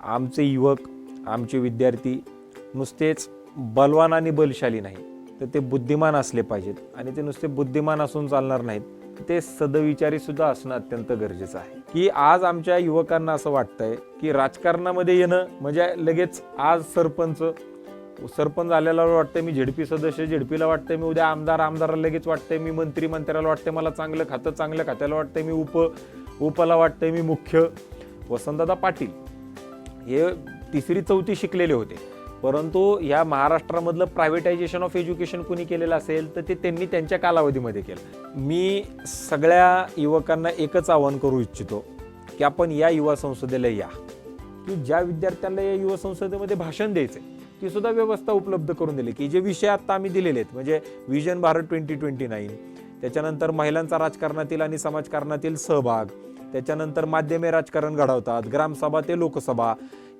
आमचे युवक, आमचे विद्यार्थी नुसतेच बलवान आणि बलशाली नाही, तर ते बुद्धिमान असले पाहिजेत. आणि ते नुसते बुद्धिमान असून चालणार नाहीत, ते सदविचारी सुद्धा असणं अत्यंत गरजेचं आहे. की आज आमच्या युवकांना असं वाटतंय की राजकारणामध्ये येणं म्हणजे लगेच आज सरपंच झालेला वाटतंय मी झेडपी सदस्य, झेडपीला वाटतंय मी उद्या आमदार, आमदाराला लगेच वाटतंय मी मंत्र्याला वाटतंय मला चांगलं खातं, चांगल्या खात्याला वाटतंय मी उपला वाटतंय मी मुख्य. वसंतदादा पाटील हे 3री-4थी शिकलेले होते, परंतु या महाराष्ट्रामधलं प्रायव्हेटायझेशन ऑफ एज्युकेशन कोणी केलेलं असेल तर ते त्यांनी त्यांच्या कालावधीमध्ये केलं. मी सगळ्या युवकांना एकच आवाहन करू इच्छितो की आपण या युवा संसदेला या, की ज्या विद्यार्थ्यांना या युवा संसदेमध्ये भाषण द्यायचंय ती सुद्धा व्यवस्था उपलब्ध करून दिली, की जे विषय आता आम्ही दिलेले आहेत म्हणजे विजन भारत 2029, त्याच्यानंतर महिलांचा राजकारणातील आणि समाजकारणातील सहभाग, त्याच्यानंतर माध्यमे राजकारण घडवतात, ग्रामसभा ते लोकसभा,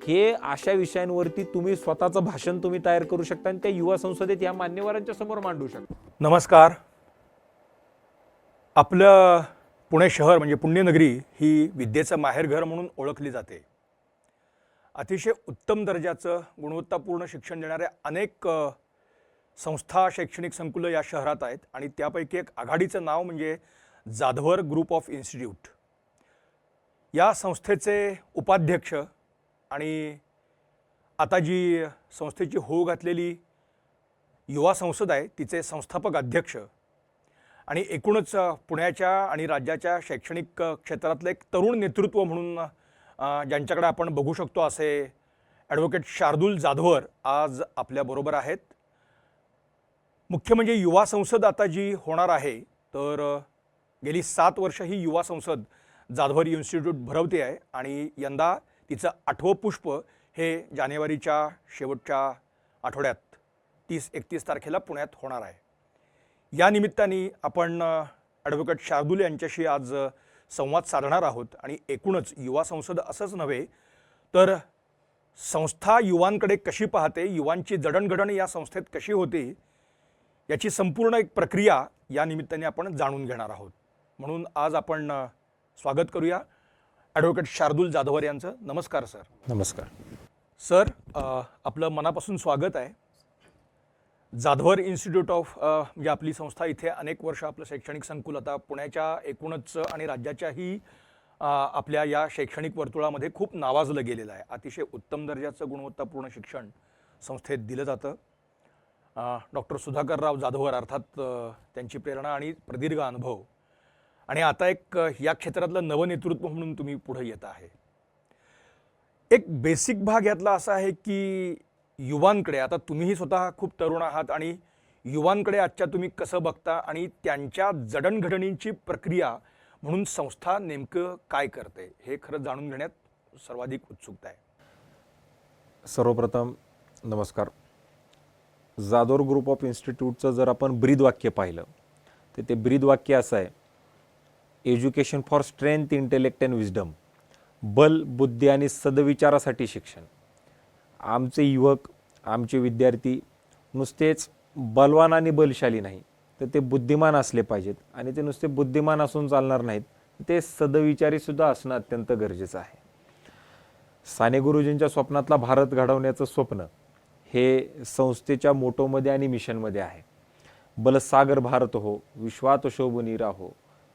हे अशा विषयांवरती तुम्ही स्वतःचं भाषण तुम्ही तयार करू शकता आणि त्या युवा संसदेत या मान्यवरांच्या समोर मांडू शकता. नमस्कार. आपलं पुणे शहर म्हणजे पुण्यनगरी ही विद्येचं माहेरघर म्हणून ओळखली जाते. अतिशय उत्तम दर्जाचं गुणवत्तापूर्ण शिक्षण देणाऱ्या अनेक संस्था, शैक्षणिक संकुलं या शहरात आहेत आणि त्यापैकी एक आघाडीचं नाव म्हणजे जाधवर ग्रुप ऑफ इन्स्टिट्यूट. या संस्थेचे उपाध्यक्ष आणि आता जी संस्थेची होऊ घातलेली युवा संसद आहे तिचे संस्थापक अध्यक्ष आणि एकूणच पुण्याच्या आणि राज्याच्या शैक्षणिक क्षेत्रातलं एक तरुण नेतृत्व म्हणून ज्यांच्याकडे आपण बघू शकतो असे ॲडव्होकेट शार्दूल जाधवर आज आपल्याबरोबर आहेत. मुख्य म्हणजे युवा संसद आता जी होणार आहे तर गेली 7 वर्ष ही युवा संसद जाधवर इन्स्टिट्यूट भरवते आहे आणि यंदा तिचं 8वं पुष्प हे जानेवारीच्या शेवटच्या आठवड्यात 30-31 तारखेला पुण्यात होणार आहे. या निमित्ताने आपण ॲडव्होकेट शार्दूल यांच्याशी आज संवाद साधणार आहोत आणि एकूणच युवा संसद असंच नव्हे तर संस्था युवांकडे कशी पाहते, युवांची जडणघडण या संस्थेत कशी होते याची संपूर्ण एक प्रक्रिया या निमित्ताने आपण जाणून घेणार आहोत. म्हणून आज आपण स्वागत करूया ॲडव्होकेट शार्दूल जाधवर यांचं. नमस्कार सर. नमस्कार सर. आपलं मनापासून स्वागत आहे. जाधवर इन्स्टिट्यूट ऑफ म्हणजे आपली संस्था इथे अनेक वर्ष आपलं शैक्षणिक संकुल आता पुण्याच्या एकूणच आणि राज्याच्याही आपल्या या शैक्षणिक वर्तुळामध्ये खूप नावाजलं गेलेलं आहे. अतिशय उत्तम दर्जाचं गुणवत्तापूर्ण शिक्षण संस्थेत दिलं जातं. डॉक्टर सुधाकरराव जाधवर अर्थात त्यांची प्रेरणा आणि प्रदीर्घ अनुभव आणि आता एक या क्षेत्रातलं नवनेतृत्व म्हणून तुम्ही पुढे येत आहे. एक बेसिक भाग यातला असा आहे की युवांकडे आता तुम्हीही स्वतः खूप तरुण आहात आणि युवांकडे आजच्या तुम्ही कसं बघता आणि त्यांच्या जडणघडणींची प्रक्रिया म्हणून संस्था नेमकं काय करते हे खरं जाणून घेण्यात सर्वाधिक उत्सुकता आहे. सर्वप्रथम नमस्कार. जाधवर ग्रुप ऑफ इन्स्टिट्यूटचं जर आपण ब्रीद वाक्य पाहिलं तर ते ब्रीद वाक्य असं आहे, education for strength, intellect and wisdom. बल, बुद्धी आणि सदविचारासाठी शिक्षण. आमचे युवक, आमचे विद्यार्थी नुसतेच बलवान आणि बलशाली नाही, तर ते बुद्धिमान असले पाहिजेत. आणि ते नुसते बुद्धिमान असून चालणार नाहीत, ते सदविचारी सुद्धा असणं अत्यंत गरजेचं आहे. साने गुरुजींच्या स्वप्नातला भारत घडवण्याचं स्वप्न हे संस्थेच्या मोटोमध्ये आणि मिशनमध्ये आहे. बलसागर भारत हो, विश्वात शोभनी राहो,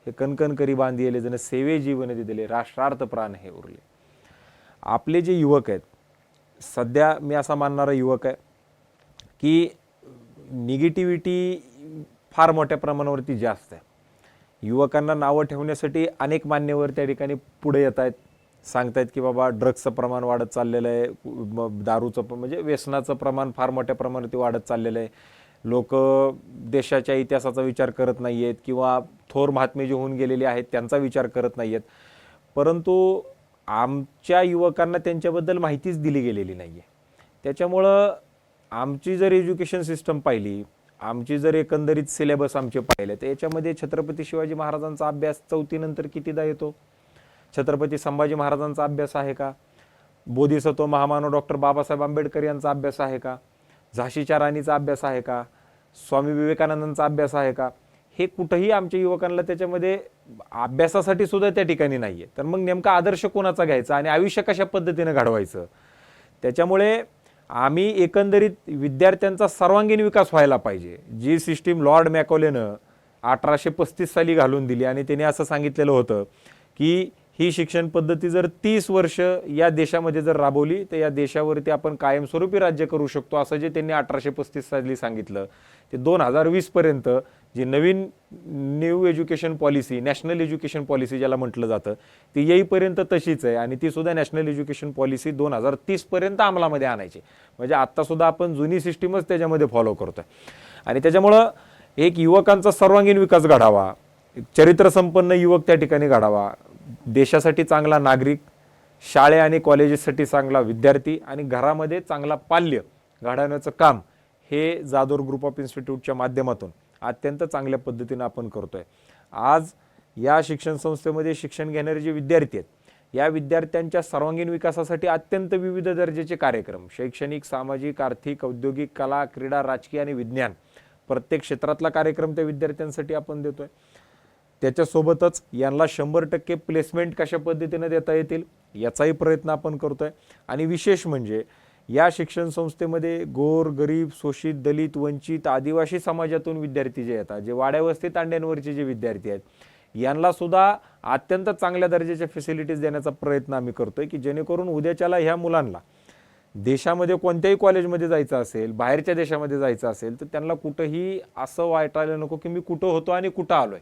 हे कणकण करी बांधिले जण सेवे जीवन दिले, राष्ट्रार्थ प्राण हे उरले. आपले जे युवक आहेत, सध्या मी असा मानणारा युवक आहे की निगेटिव्हिटी फार मोठ्या प्रमाणावरती जास्त आहे. युवकांना नावं ठेवण्यासाठी अनेक मान्यवर त्या ठिकाणी पुढे येत आहेत, सांगतायत की बाबा ड्रग्सचं प्रमाण वाढत चाललेलं आहे, दारूचं म्हणजे व्यसनाचं प्रमाण फार मोठ्या प्रमाणावरती वाढत चाललेलं आहे. लोक देशाच्या इतिहासाचा विचार करत नाही आहेत किंवा थोर महात्मे जे होऊन गेलेले आहेत त्यांचा विचार करत नाही आहेत. परंतु आमच्या युवकांना त्यांच्याबद्दल माहितीच दिली गेलेली नाही आहे. त्याच्यामुळं आमची जर एज्युकेशन सिस्टम पाहिली, आमची जर एकंदरीत सिलेबस आमचे पाहिले तर याच्यामध्ये छत्रपती शिवाजी महाराजांचा अभ्यास 4थी नंतर कितीदा येतो? छत्रपती संभाजी महाराजांचा अभ्यास आहे का? बोधिसत्व महामानव डॉक्टर बाबासाहेब आंबेडकर यांचा अभ्यास आहे का? झाशीच्या राणीचा अभ्यास आहे का? स्वामी विवेकानंदांचा अभ्यास आहे का? हे कुठंही आमच्या युवकांना त्याच्यामध्ये अभ्यासासाठी सुद्धा त्या ठिकाणी नाही आहे. तर मग नेमका आदर्श कोणाचा घ्यायचा आणि आयुष्य कशा पद्धतीने घडवायचं. त्याच्यामुळे आम्ही एकंदरीत विद्यार्थ्यांचा सर्वांगीण विकास व्हायला पाहिजे. जी सिस्टीम लॉर्ड मॅकॉलेनं 1835 साली घालून दिली आणि त्याने असं सांगितलेलं होतं की ही शिक्षण पद्धती जर 30 वर्ष या देशामध्ये जर राबवली तर या देशावरती आपण कायमस्वरूपी राज्य करू शकतो, असं जे त्यांनी 1835 साली सांगितलं ते 2020 पर्यंत जी नवीन new education policy, national education policy ज्याला म्हटलं जातं, ती येईपर्यंत तशीच आहे आणि ती सुद्धा नॅशनल एज्युकेशन पॉलिसी 2030 पर्यंत अंमलामध्ये आणायची. म्हणजे आत्तासुद्धा आपण जुनी सिस्टीमच त्याच्यामध्ये फॉलो करतोय. आणि त्याच्यामुळं एक युवकांचा सर्वांगीण विकास घडावा, चरित्रसंपन्न युवक त्या ठिकाणी घडावा, देशासाठी चांगला नागरिक, शाळे आणि कॉलेजेससाठी चांगला विद्यार्थी आणि घरामध्ये चांगला पाल्य घडवण्याचं काम हे जाधव ग्रुप ऑफ इन्स्टिट्यूटच्या माध्यमातून अत्यंत चांगल्या पद्धतीने आपण करतोय. आज या शिक्षण संस्थेमध्ये शिक्षण घेणारे जे विद्यार्थी आहेत, या विद्यार्थ्यांच्या सर्वांगीण विकासासाठी अत्यंत विविध दर्जाचे कार्यक्रम, शैक्षणिक, सामाजिक, आर्थिक, औद्योगिक, कला, क्रीडा, राजकीय आणि विज्ञान, प्रत्येक क्षेत्रातला कार्यक्रम त्या विद्यार्थ्यांसाठी आपण देतोय. त्याच्यासोबतच यांना 100% प्लेसमेंट कशा पद्धतीने देता येतील याचाही प्रयत्न आपण करतोय. आणि विशेष म्हणजे या शिक्षण संस्थेमध्ये गोर, गरीब, शोषित, दलित, वंचित, आदिवासी समाजातून विद्यार्थी जे येतात, जे वाड्यावस्ती तांड्यांवरचे जे विद्यार्थी आहेत, यांना सुद्धा अत्यंत चांगल्या दर्जाच्या फॅसिलिटीज देण्याचा प्रयत्न आम्ही करतोय की जेणेकरून उद्याच्याला ह्या मुलांना देशामध्ये कोणत्याही कॉलेजमध्ये जायचं असेल, बाहेरच्या देशामध्ये जायचं असेल तर त्यांना कुठंही असं वाटायला नको की मी कुठं होतो आणि कुठं आलोय.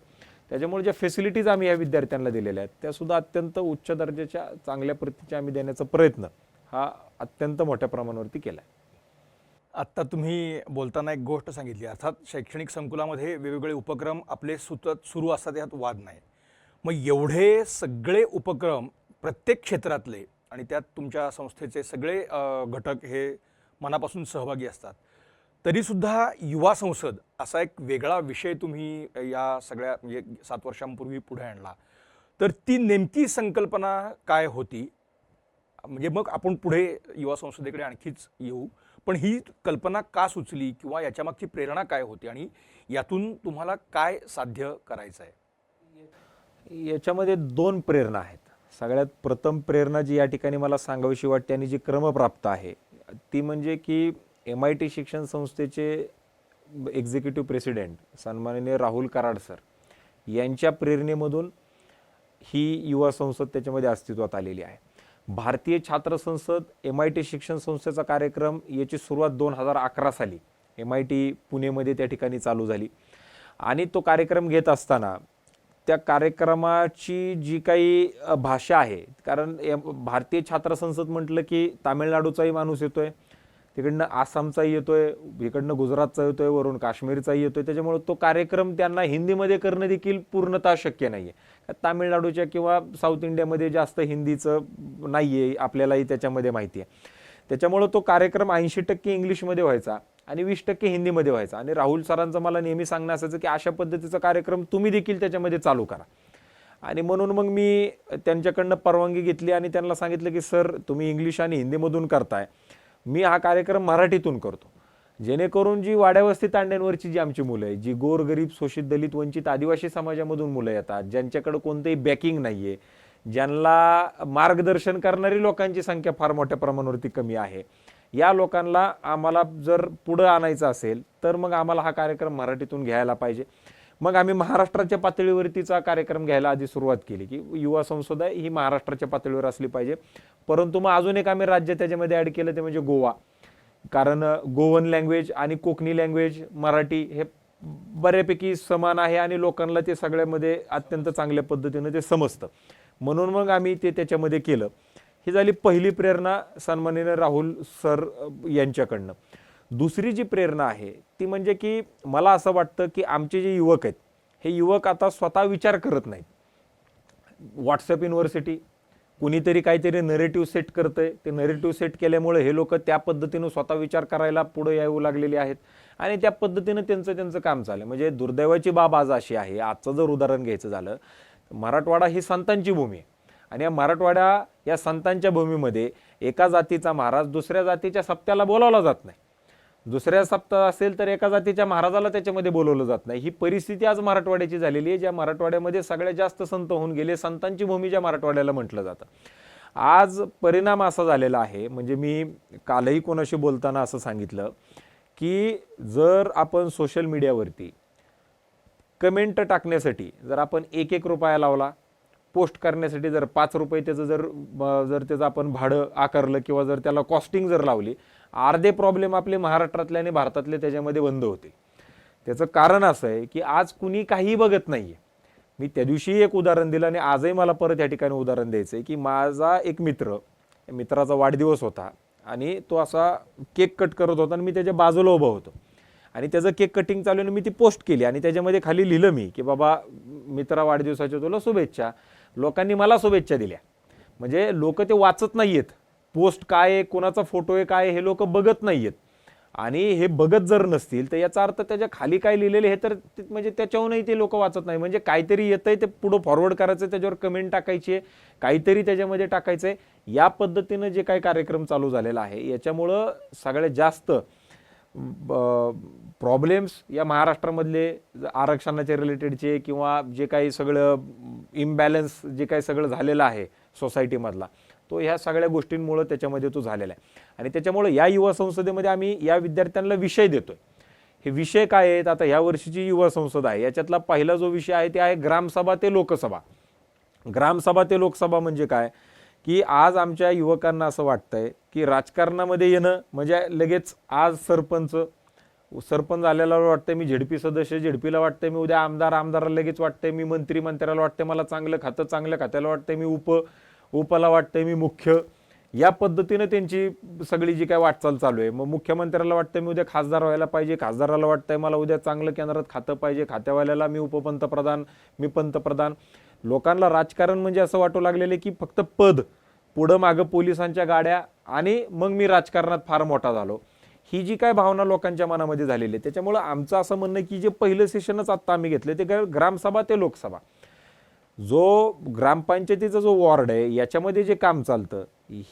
त्याच्यामुळे ज्या फॅसिलिटीज आम्ही या विद्यार्थ्यांना दिलेल्या आहेत त्या सुद्धा अत्यंत उच्च दर्जाच्या चांगल्या प्रतीच्या आम्ही देण्याचा प्रयत्न हा अत्यंत मोठ्या प्रमाणावरती केला आहे. आत्ता तुम्ही बोलताना एक गोष्ट सांगितली, अर्थात शैक्षणिक संकुलामध्ये वेगवेगळे उपक्रम आपले सतत सुरू असतात, यात वाद नाही. मग एवढे सगळे उपक्रम प्रत्येक क्षेत्रातले आणि त्यात तुमच्या संस्थेचे सगळे घटक हे मनापासून सहभागी असतात, तरीसुद्धा युवा संसद असा एक वेगळा विषय तुम्ही या सगळ्या म्हणजे 7 वर्षांपूर्वी पुढे आणला. तर ती नेमकी संकल्पना काय होती? म्हणजे मग आपण पुढे युवा संसदेकडे आणखीच येऊ, पण ही कल्पना का सुचली किंवा याच्यामागची प्रेरणा काय होती आणि यातून तुम्हाला काय साध्य करायचं आहे? याच्यामध्ये 2 प्रेरणा आहेत. सगळ्यात प्रथम प्रेरणा जी या ठिकाणी मला सांगावीशी वाटते आणि जी क्रमप्राप्त आहे ती म्हणजे की MIT शिक्षण संस्थेचे एक्झिक्युटिव्ह प्रेसिडेंट सन्माननीय राहुल कराड सर यांच्या प्रेरणेमधून ही युवा संसद त्याच्यामध्ये अस्तित्वात आलेली आहे. भारतीय छात्र संसद MIT शिक्षण संस्थेचा कार्यक्रम याची सुरुवात 2011 साली MIT पुणेमध्ये त्या ठिकाणी चालू झाली आणि तो कार्यक्रम घेत असताना त्या कार्यक्रमाची जी काही भाषा आहे, कारण भारतीय छात्र संसद म्हटलं की तामिळनाडूचाही माणूस येतोय, तिकडनं आसामचाही येतोय, इकडनं गुजरातचा येतोय, वरून काश्मीरचाही येतोय. त्याच्यामुळे तो कार्यक्रम त्यांना हिंदीमध्ये करणं देखील पूर्णतः शक्य नाहीये. तामिळनाडूच्या किंवा साऊथ इंडियामध्ये जास्त हिंदीचं नाहीये, आपल्यालाही त्याच्यामध्ये माहिती आहे. त्याच्यामुळे तो कार्यक्रम 80% इंग्लिशमध्ये व्हायचा आणि 20% हिंदीमध्ये व्हायचा. आणि राहुल सरांचं मला नेहमी सांगणं असायचं की अशा पद्धतीचा कार्यक्रम तुम्ही देखील त्याच्यामध्ये चालू करा. आणि म्हणून मग मी त्यांच्याकडनं परवानगी घेतली आणि त्यांना सांगितलं की सर तुम्ही इंग्लिश आणि हिंदीमधून करताय, मी हा कार्यक्रम मराठीतून करतो, जेणेकरून जी वाड्यावस्ती तांड्यांवरची जी आमची मुलं आहेत, जी गोरगरीब, शोषित, दलित, वंचित, आदिवासी समाजामधून मुलं येतात, ज्यांच्याकडे कोणतेही बॅकिंग नाहीये, ज्यांना मार्गदर्शन करणारी लोकांची संख्या फार मोठ्या प्रमाणावरती कमी आहे, या लोकांना आम्हाला जर पुढं आणायचं असेल तर मग आम्हाला हा कार्यक्रम मराठीतून घ्यायला पाहिजे. मग आम्ही महाराष्ट्राच्या पातळीवरतीचा कार्यक्रम घ्यायला आधी सुरुवात केली की युवा संसद ही महाराष्ट्राच्या पातळीवर असली पाहिजे. परंतु मग अजून एक आम्ही राज्य त्याच्यामध्ये ॲड केलं, ते म्हणजे गोवा. कारण गोवन लँग्वेज आणि कोकणी लँग्वेज, मराठी हे बऱ्यापैकी समान आहे आणि लोकांना ते सगळ्यामध्ये अत्यंत चांगल्या पद्धतीनं ते समजतं. म्हणून मग आम्ही ते त्याच्यामध्ये केलं. ही झाली पहिली प्रेरणा सन्माननीय राहुल सर यांच्याकडनं. दुसरी जी प्रेरणा आहे ती म्हणजे की मला असं वाटतं की आमचे जे युवक आहेत हे युवक आता स्वतः विचार करत नाहीत. व्हॉट्सअप युनिव्हर्सिटी कुणीतरी काहीतरी नरेटिव्ह सेट करतंय, ते नरेटिव्ह सेट केल्यामुळे हे लोक त्या पद्धतीनं स्वतः विचार करायला पुढे येऊ लागलेले आहेत आणि त्या पद्धतीनं त्यांचं काम चाललं. म्हणजे दुर्दैवाची बाब आज अशी आहे, आजचं जर उदाहरण घ्यायचं झालं, मराठवाडा ही संतांची भूमी आहे आणि या मराठवाडा या संतांच्या भूमीमध्ये एका जातीचा महाराज दुसऱ्या जातीच्या सप्त्याला बोलावला जात नाही. दुसऱ्या सप्ताह असेल तर एका जातीच्या महाराजाला त्याच्यामध्ये बोलवलं जात नाही. ही परिस्थिती आज मराठवाड्याची झालेली आहे, ज्या मराठवाड्यामध्ये सगळ्यात जास्त संत होऊन गेले, संतांची भूमी ज्या मराठवाड्याला म्हटलं जातं. आज परिणाम असा झालेला आहे, म्हणजे मी कालही कोणाशी बोलताना असं सांगितलं की जर आपण सोशल मीडियावरती कमेंट टाकण्यासाठी जर आपण 1-1 रुपया लावला, पोस्ट करण्यासाठी जर 5 रुपये त्याचं जर त्याचं आपण भाडं आकारलं किंवा जर त्याला कॉस्टिंग जर लावली, अर्धे प्रॉब्लेम आपले महाराष्ट्रातले आणि भारतातले त्याच्यामध्ये बंद होते. त्याचं कारण असं आहे की आज कुणी काही बघत नाहीये. मी त्या दिवशी एक उदाहरण दिलं आणि आजही मला परत या ठिकाणी उदाहरण द्यायचं आहे की माझा एक मित्राचा वाढदिवस होता आणि तो असा केक कट करत होता आणि मी त्याच्या बाजूला उभा होतो आणि त्याचं केक कटिंग चालू आहे. मी ती पोस्ट केली आणि त्याच्यामध्ये खाली लिहिलं मी की बाबा मित्रा वाढदिवसाच्या तुला शुभेच्छा. लोकांनी मला शुभेच्छा दिल्या. म्हणजे लोक ते वाचत नाहीयेत, पोस्ट काय आहे, कोणाचा फोटो आहे, काय हे लोक बघत नाहीयेत. आणि हे बघत जर नसतील तर याचा अर्थ त्याच्या खाली काय लिहिलेले हे तर म्हणजे त्याच्याहूनही ते लोक वाचत नाही. म्हणजे काहीतरी येतंय ते पुढं फॉरवर्ड करायचं, त्याच्यावर कमेंट टाकायची आहे, काहीतरी त्याच्यामध्ये टाकायचं आहे. या पद्धतीनं जे काही कार्यक्रम चालू झालेला आहे याच्यामुळं सगळ्यात जास्त प्रॉब्लेम्स या महाराष्ट्रामधले आरक्षणाच्या रिलेटेडचे किंवा जे काही सगळं इम्बॅलन्स जे काही सगळं झालेलं आहे सोसायटीमधला, तो ह्या सगळ्या गोष्टींमुळे त्याच्यामध्ये तो झालेला आहे. आणि त्याच्यामुळे या युवा संसदेमध्ये आम्ही या विद्यार्थ्यांना विषय देतोय. हे विषय काय आहेत? आता ह्या वर्षीची युवा संसद आहे, याच्यातला पहिला जो विषय आहे ते आहे ग्रामसभा ते लोकसभा. ग्रामसभा ते लोकसभा म्हणजे काय की आज आमच्या युवकांना असं वाटतंय की राजकारणामध्ये येणं म्हणजे लगेच आज सरपंच झालेला वाटतंय मी झेडपी सदस्य, झेडपीला वाटतंय मी उद्या आमदाराला लगेच वाटतंय मी मंत्र्याला वाटतंय मला चांगलं खात्याला वाटतंय मी उपला वाटतंय मी मुख्य. या पद्धतीनं त्यांची सगळी जी काय वाटचाल चालू आहे. मग मुख्यमंत्र्याला वाटतंय मी उद्या खासदार व्हायला पाहिजे, खासदाराला वाटतंय मला उद्या चांगलं केंद्रात खातं पाहिजे, खात्यावाल्याला मी उपपंतप्रधान, मी पंतप्रधान. लोकांना राजकारण म्हणजे असं वाटू लागलेलं की फक्त पद, पुढं मागं पोलिसांच्या गाड्या आणि मग मी राजकारणात फार मोठा झालो. ही जी काय भावना लोकांच्या मनामध्ये झालेली आहे. त्याच्यामुळं आमचं असं म्हणणं की जे पहिलं सेशनच आत्ता आम्ही घेतलं ते ग्रामसभा ते लोकसभा. जो ग्रामपंचायतीचा जो वॉर्ड आहे याच्यामध्ये जे काम चालतं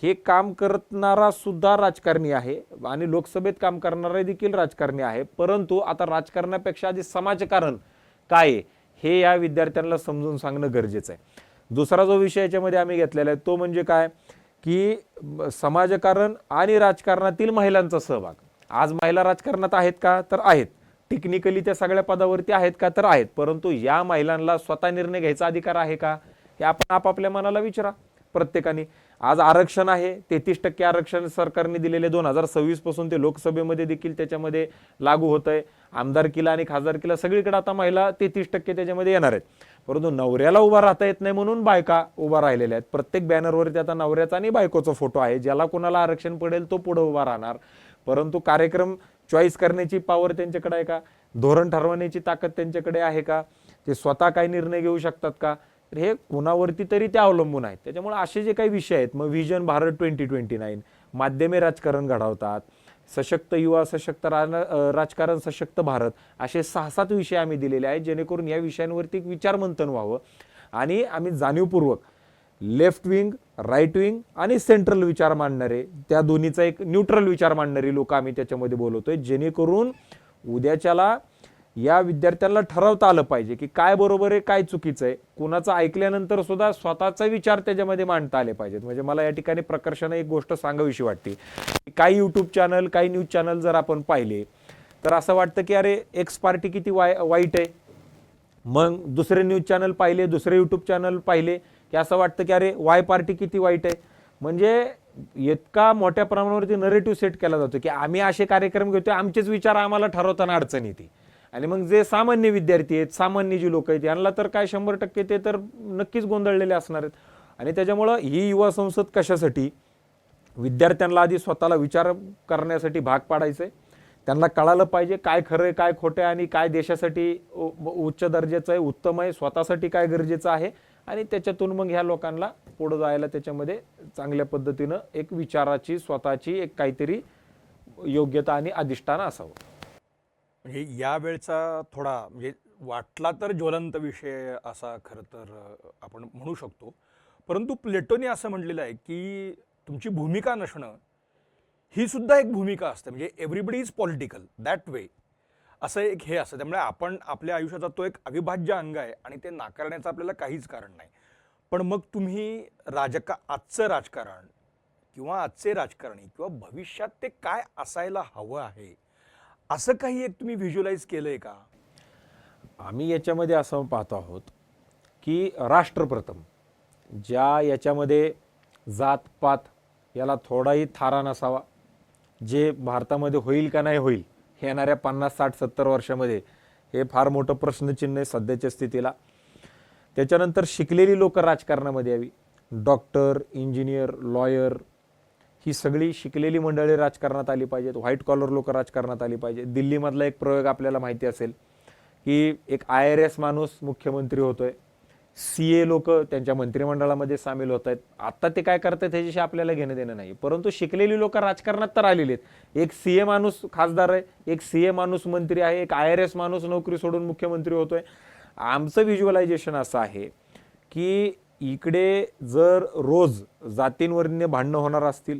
हे काम करणारा सुद्धा राजकारणी आहे आणि लोकसभेत काम करणारा देखील राजकारणी आहे. परंतु आता राजकारणापेक्षा आधी समाजकारण काय आहे हे या विद्यार्थ्यांना समजून सांगणं गरजेचं आहे. दुसरा जो विषय याच्यामध्ये आम्ही घेतलेला आहे तो म्हणजे काय की समाजकारण आणि राजकारणातील महिलांचा सहभाग. आज महिला राजकारणात आहेत का? तर आहेत. टेक्निकली त्या सगळ्या पदावरती आहेत का? तर आहेत. परंतु या महिलांना स्वतः निर्णय घ्यायचा अधिकार आहे का? हे आपण आपापल्या मनाला विचारा प्रत्येकाने. आज आरक्षण आहे, 33% आरक्षण सरकारने दिलेले 2026 पासून ते लोकसभेमध्ये देखील त्याच्यामध्ये लागू होत आहे. आमदारकीला आणि खासदारकीला सगळीकडे आता महिला 33% त्याच्यामध्ये येणार आहेत. परंतु नवऱ्याला उभा राहता येत नाही म्हणून बायका उभा राहिलेल्या आहेत. प्रत्येक बॅनरवरती आता नवऱ्याचा आणि बायकोचा फोटो आहे. ज्याला कोणाला आरक्षण पडेल तो पुढे उभा राहणार. परंतु कार्यक्रम चॉईस करण्याची पॉवर त्यांच्याकडे आहे का? धोरण ठरवण्याची ताकद त्यांच्याकडे आहे का? ते स्वतः काही निर्णय घेऊ शकतात का? तर हे कुणावरती तरी ते अवलंबून आहेत. त्याच्यामुळे असे जे काही विषय आहेत, मग व्हिजन भारत 2029, माध्यमे राजकारण घडवतात, सशक्त युवा, सशक्त राजकारण, सशक्त भारत, असे 6-7 विषय आम्ही दिलेले आहेत जेणेकरून या विषयांवरती एक विचारमंथन व्हावं आणि आम्ही जाणीवपूर्वक लेफ्ट विंग, राईट विंग आणि सेंट्रल विचार मांडणारे, त्या दोन्हीचा एक न्यूट्रल विचार मांडणारी लोक आम्ही त्याच्यामध्ये बोलवतोय, जेणेकरून उद्याच्याला या विद्यार्थ्यांना ठरवता आलं पाहिजे की काय बरोबर आहे, काय चुकीचं आहे. कुणाचं ऐकल्यानंतर सुद्धा स्वतःचा विचार त्याच्यामध्ये मांडता आले पाहिजेत. म्हणजे मला या ठिकाणी प्रकर्षाने एक गोष्ट सांगावीशी वाटते. काही यूट्यूब चॅनल, काही न्यूज चॅनल जर आपण पाहिले तर असं वाटतं की अरे एक्स पार्टी किती वाईट आहे. मग दुसरे न्यूज चॅनल पाहिले, दुसरे यूट्यूब चॅनल पाहिले की असं वाटतं की अरे वाय पार्टी किती वाईट आहे. म्हणजे इतका मोठ्या प्रमाणावरती नरेटिव्ह सेट केला जातो की आम्ही असे कार्यक्रम घेतोय, आमचेच विचार आम्हाला ठरवताना अडचण येते. आणि मग जे सामान्य विद्यार्थी आहेत, सामान्य जी लोक आहेत यांना तर काय 100% ते तर नक्कीच गोंधळलेले असणार आहेत. आणि त्याच्यामुळं ही युवा संसद कशासाठी? विद्यार्थ्यांना आधी स्वतःला विचार करण्यासाठी भाग पाडायचंय. त्यांना कळालं पाहिजे काय खरं आहे, काय खोटं आहे आणि काय देशासाठी उच्च दर्जाचं आहे, उत्तम आहे, स्वतःसाठी काय गरजेचं आहे. आणि त्याच्यातून मग ह्या लोकांना पुढे जायला त्याच्यामध्ये चांगल्या पद्धतीनं एक विचाराची स्वतःची एक काहीतरी योग्यता आणि अधिष्ठान असावं. म्हणजे यावेळचा थोडा म्हणजे वाटला तर ज्वलंत विषय असा खरं तर आपण म्हणू शकतो. परंतु प्लेटोने असं म्हटलेलं आहे की तुमची भूमिका नसणं ही सुद्धा एक भूमिका असते. म्हणजे everybody is political that way, असं एक हे असतं. त्यामुळे आपण आपल्या आयुष्याचा तो एक अविभाज्य अंग आहे आणि ते नाकारण्याचं आपल्याला काहीच कारण नाही. पण मग तुम्ही आजचं राजकारण किंवा आजचे राजकारणी किंवा भविष्यात ते काय असायला हवं आहे, असं काही एक तुम्ही व्हिज्युअलाइज केलंय का? आम्ही याच्यामध्ये असं पाहतो आहोत की राष्ट्रप्रथम ज्या याच्यामध्ये जातपात याला थोडाही थारा नसावा, जे भारतामध्ये होईल का नाही होईल येणाऱ्या 50, 60, 70 वर्षामध्ये, हे फार मोठं प्रश्नचिन्ह आहे सध्याच्या स्थितीला. त्याच्यानंतर शिकलेली लोक राजकारणामध्ये यावी. डॉक्टर, इंजिनियर, लॉयर ही सगळी शिकलेली मंडळी राजकारणात आली पाहिजेत. व्हाईट कॉलर लोक राजकारणात आली पाहिजेत. दिल्लीमधला एक प्रयोग आपल्याला माहिती असेल की एक IRS माणूस मुख्यमंत्री होतोय, CA लोक त्यांच्या मंत्रिमंडळामध्ये सामील होत आहेत. आता ते काय करतात ह्याच्याशी आपल्याला घेणं देणं नाही, परंतु शिकलेली लोक राजकारणात तर आलेली आहेत. एक CA माणूस खासदार आहे, एक CA माणूस मंत्री आहे, एक IRS माणूस नोकरी सोडून मुख्यमंत्री होतोय. आमचं व्हिज्युअलायझेशन असं आहे की इकडे जर रोज जातींवरने भांडणं होणार असतील,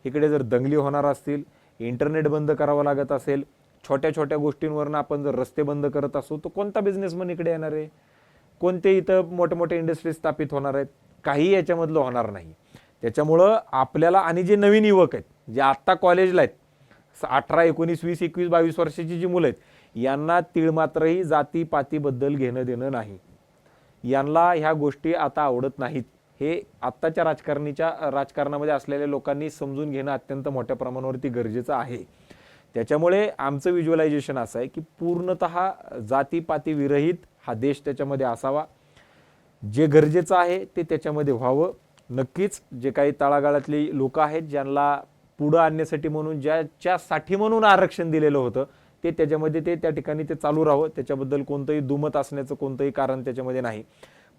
इकडे जर दंगली होणार असतील, इंटरनेट बंद करावं लागत असेल, छोट्या छोट्या गोष्टींवरनं आपण जर रस्ते बंद करत असू, तर कोणता बिझनेसमन इकडे येणार आहे? कोणते इथं मोठे मोठे इंडस्ट्रीज स्थापित होणार आहेत? काही याच्यामधलं होणार नाही. त्याच्यामुळं आपल्याला, आणि जे नवीन युवक आहेत, जे आत्ता कॉलेजला आहेत, 18, 19, 20, 21, 22 वर्षाची जी मुलं आहेत, यांना तिळमात्रही जातीपातीबद्दल घेणं देणं नाही. यांना ह्या गोष्टी आता आवडत नाहीत. हे आत्ताच्या राजकारणामध्ये असलेल्या लोकांनी समजून घेणं अत्यंत मोठ्या प्रमाणावरती गरजेचं आहे. त्याच्यामुळे आमचं व्हिज्युअलायझेशन असं आहे की पूर्णतः जातीपाती विरहित हा देश त्याच्यामध्ये असावा. जे गरजेचं आहे ते त्याच्यामध्ये व्हावं. नक्कीच जे काही तळागाळातली लोक आहेत, ज्यांना पुढं आणण्यासाठी म्हणून, ज्याच्यासाठी म्हणून आरक्षण दिलेलं होतं, ते त्याच्यामध्ये त्या ठिकाणी ते चालू राहावं. त्याच्याबद्दल कोणतंही दुमत असण्याचं कोणतंही कारण त्याच्यामध्ये नाही,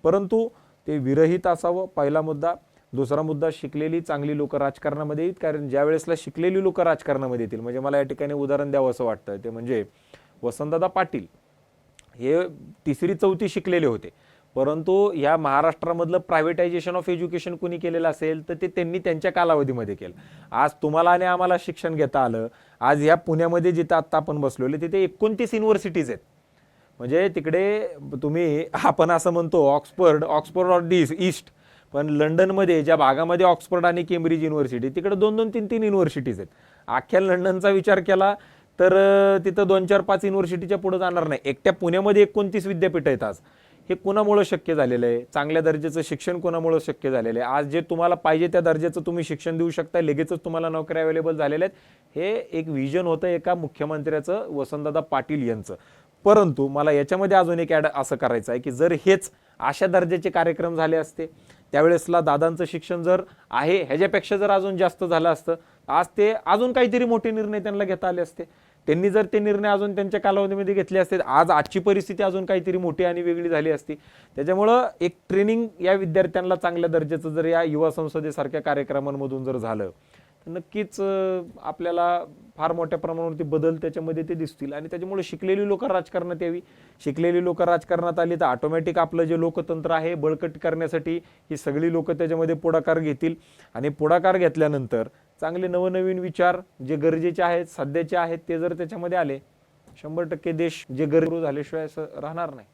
परंतु ते विरहित असावं, पहिला मुद्दा. दुसरा मुद्दा, शिकलेली चांगली लोक राजकारणामध्ये येतील. कारण ज्या वेळेसला शिकलेली लोक राजकारणामध्ये येतील, म्हणजे मला या ठिकाणी उदाहरण द्यावं असं वाटतं, ते म्हणजे वसंतदादा पाटील हे 3री 4थी शिकलेले होते, परंतु या महाराष्ट्रामधलं प्रायव्हेटायझेशन ऑफ एज्युकेशन कुणी केलेलं असेल तर ते त्यांनी त्यांच्या कालावधीमध्ये केलं. आज तुम्हाला आणि आम्हाला शिक्षण घेता आलं. आज ह्या पुण्यामध्ये जिथं आत्ता आपण बसलेले तिथे 29 युनिव्हर्सिटीज आहेत. म्हणजे तिकडे तुम्ही, आपण असं म्हणतो ऑक्सफर्ड ऑफ दी ईस्ट, पण लंडनमध्ये ज्या भागामध्ये ऑक्सफर्ड आणि केम्ब्रिज युनिव्हर्सिटी, तिकडे 2-2, 3-3 युनिव्हर्सिटीज आहेत. अख्ख्या लंडनचा विचार केला तर तिथं 2, 4, 5 युनिव्हर्सिटीच्या पुढे जाणार नाही. एकट्या पुण्यामध्ये 29 विद्यापीठ आहेत आज. हे कोणामुळे शक्य झालेलं आहे? चांगल्या दर्जाचं शिक्षण कोणामुळे शक्य झालेलं आहे? आज जे तुम्हाला पाहिजे त्या दर्जाचं तुम्ही शिक्षण देऊ शकता, लगेचच तुम्हाला नोकऱ्या अवेलेबल झालेल्या आहेत. हे एक विजन होतं एका मुख्यमंत्र्याचं, वसंतदादा पाटील यांचं. परंतु मला याच्यामध्ये अजून एक ॲड असं करायचं आहे की जर हेच अशा दर्जाचे कार्यक्रम झाले असते, त्यावेळेसला दादांचं शिक्षण जर आहे ह्याच्यापेक्षा जर अजून जास्त झालं असतं, आज ते अजून काहीतरी मोठे निर्णय त्यांना घेता आले असते. त्यांनी जर ते निर्णय अजून त्यांच्या कालावधीमध्ये घेतले असते, आज आजची परिस्थिती अजून काहीतरी मोठी आणि वेगळी झाली असती. त्याच्यामुळं एक ट्रेनिंग या विद्यार्थ्यांना चांगल्या दर्जाचं जर या युवा संसदेसारख्या कार्यक्रमांमधून जर झालं, तर नक्कीच आपल्याला फार मोठ्या प्रमाणावरती बदल त्याच्यामध्ये ते दिसतील. आणि त्याच्यामुळे शिकलेली लोक राजकारणात यावी. शिकलेली लोक राजकारणात आली तर ऑटोमॅटिक आपलं जे लोकतंत्र आहे बळकट करण्यासाठी ही सगळी लोक त्याच्यामध्ये पुढाकार घेतील. आणि पुढाकार घेतल्यानंतर चांगले नवनवीन विचार जे गरजेचे आहेत, सध्याचे आहेत, ते जर त्याच्यामध्ये आले, 100% देश जे गरजू झाल्याशिवाय असं राहणार नाही.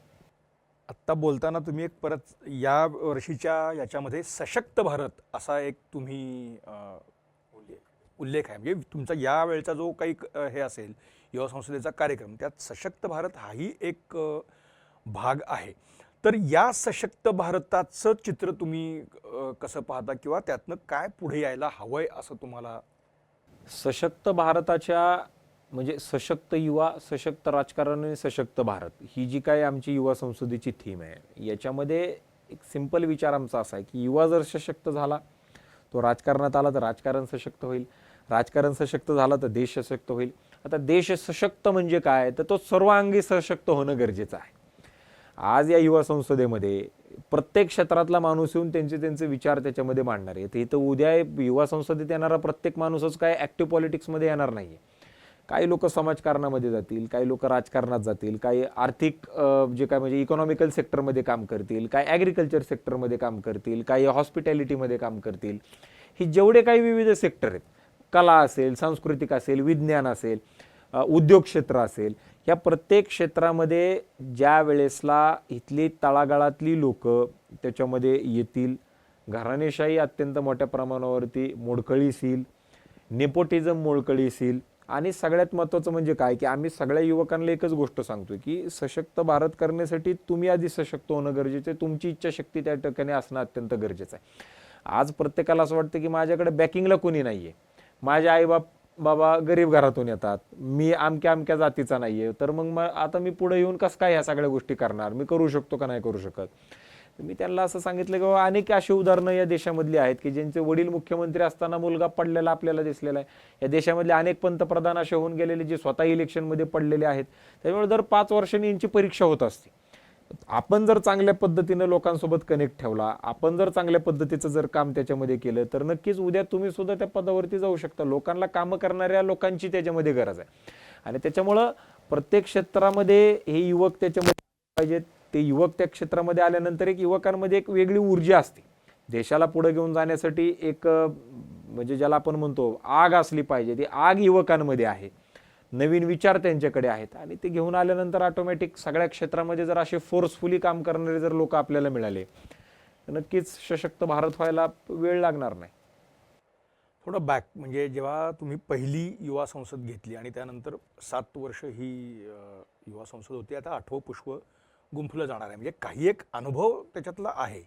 आत्ता बोलताना तुम्ही एक परत या वर्षीच्या याच्यामध्ये सशक्त भारत असा एक तुम्ही उल्लेख आहे. म्हणजे तुमचा या वेळचा जो काही हे असेल युवा संसदेचा कार्यक्रम, त्यात सशक्त भारत हाही एक भाग आहे. तर या सशक्त भारताचं चित्र तुम्ही कसं पाहता किंवा त्यातनं काय पुढे यायला हवंय असं तुम्हाला? सशक्त भारताच्या, म्हणजे सशक्त युवा, सशक्त राजकारण आणि सशक्त भारत, ही जी काय आमची युवा संसदेची थीम आहे, याच्यामध्ये एक सिंपल विचार आमचा असा आहे की युवा जर सशक्त झाला, तो राजकारणात आला तर राजकारण सशक्त होईल. राजकारण सशक्त झालं तर देश सशक्त होईल. आता देश सशक्त म्हणजे काय, तर तो सर्वांगी सशक्त होणं गरजेचं आहे. आज या युवा संसदेमध्ये प्रत्येक क्षेत्रातला माणूस येऊन त्यांचे विचार त्याच्यामध्ये मांडणार आहे. इथं उद्या युवा संसदेत येणारा प्रत्येक माणूसच काय ॲक्टिव्ह पॉलिटिक्समध्ये येणार नाही. काही लोक समाजकारणामध्ये जातील, काही लोक राजकारणात जातील, काही आर्थिक जे काय म्हणजे इकॉनॉमिकल सेक्टरमध्ये काम करतील, काही ॲग्रिकल्चर सेक्टरमध्ये काम करतील, काही हॉस्पिटॅलिटीमध्ये काम करतील. हे जेवढे काही विविध सेक्टर आहेत, कला असेल, सांस्कृतिक असेल, विज्ञान असेल, उद्योग क्षेत्र असेल, या प्रत्येक क्षेत्रामध्ये ज्या वेळेसला इथली तळागाळातली लोक त्याच्यामध्ये येतील, घराणेशाही अत्यंत मोठ्या प्रमाणावरती मोडकळीस येईल, नेपोटिझम मोडकळीस येईल. आणि सगळ्यात महत्त्वाचं म्हणजे काय, की आम्ही सगळ्या युवकांना एकच गोष्ट सांगतोय की सशक्त भारत करण्यासाठी तुम्ही आधी सशक्त होणं गरजेचं आहे, तुमची इच्छाशक्ती त्या ठिकाणी असणं अत्यंत गरजेचं आहे. आज प्रत्येकाला असं वाटतं की माझ्याकडे बॅकिंगला कोणी नाही आहे, माझे आईबाप बाबा गरीब घरातून येतात, मी अमक्या अमक्या जातीचा नाही आहे, तर मग आता मी पुढे येऊन कसं काय ह्या सगळ्या गोष्टी करणार, मी करू शकतो का नाही करू शकत. मी त्यांना असं सांगितलं की बाबा अनेक अशी उदाहरणं या देशामधली आहेत की ज्यांचे वडील मुख्यमंत्री असताना मुलगा पडलेला आपल्याला दिसलेला आहे. या देशामधले अनेक पंतप्रधान असे होऊन गेलेले जे स्वतः इलेक्शनमध्ये पडलेले आहेत. त्यामुळे दर 5 वर्षांनी यांची परीक्षा होत असते. आपण जर चांगल्या पद्धतीनं लोकांसोबत कनेक्ट ठेवला, आपण जर चांगल्या पद्धतीचं जर काम त्याच्यामध्ये केलं, तर नक्कीच उद्या तुम्ही सुद्धा त्या पदावरती जाऊ शकता. लोकांना कामं करणाऱ्या लोकांची त्याच्यामध्ये गरज आहे. आणि त्याच्यामुळं प्रत्येक क्षेत्रामध्ये हे युवक त्याच्यामध्ये पाहिजेत. ते युवक त्या क्षेत्रामध्ये आल्यानंतर एक युवकांमध्ये एक वेगळी ऊर्जा असते. देशाला पुढे घेऊन जाण्यासाठी एक म्हणजे ज्याला आपण म्हणतो आग असली पाहिजे, ती आग युवकांमध्ये आहे. नवीन विचार त्यांच्याकडे आहेत आणि ते घेऊन आल्यानंतर ऑटोमॅटिक सगळ्या क्षेत्रामध्ये जर असे फोर्सफुली काम करणारे जर लोक आपल्याला मिळाले, तर नक्कीच सशक्त भारत व्हायला वेळ लागणार नाही. थोडं बॅक, म्हणजे जेव्हा तुम्ही पहिली युवा संसद घेतली आणि त्यानंतर 7 वर्ष ही युवा संसद होती, आता 8वं पुष्प गुंफलं जाणार आहे, म्हणजे काही एक अनुभव त्याच्यातला आहे.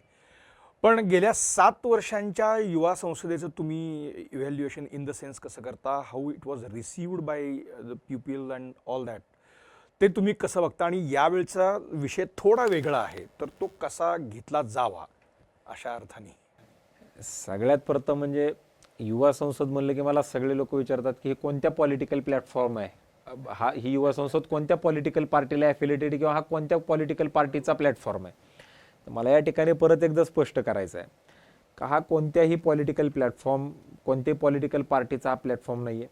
पण गेल्या 7 वर्षांच्या युवा संसदेचं तुम्ही इव्हॅल्युएशन इन द सेन्स कसं करता, how it was received by the people and all that, ते तुम्ही कसं बघता? आणि यावेळचा विषय थोडा वेगळा आहे, तर तो कसा घेतला जावा अशा अर्थाने? सगळ्यात प्रथम म्हणजे युवा संसद म्हणलं की मला सगळे लोक विचारतात की हे कोणत्या पॉलिटिकल प्लॅटफॉर्म आहे, ही युवा संसद कोणत्या पॉलिटिकल पार्टीला ॲफिलिएटेड किंवा हा कोणत्या पॉलिटिकल पार्टीचा प्लॅटफॉर्म आहे. तर मला या ठिकाणी परत एकदा स्पष्ट करायचं आहे का हा कोणत्याही पॉलिटिकल प्लॅटफॉर्म, कोणत्याही पॉलिटिकल पार्टीचा हा प्लॅटफॉर्म नाही आहे.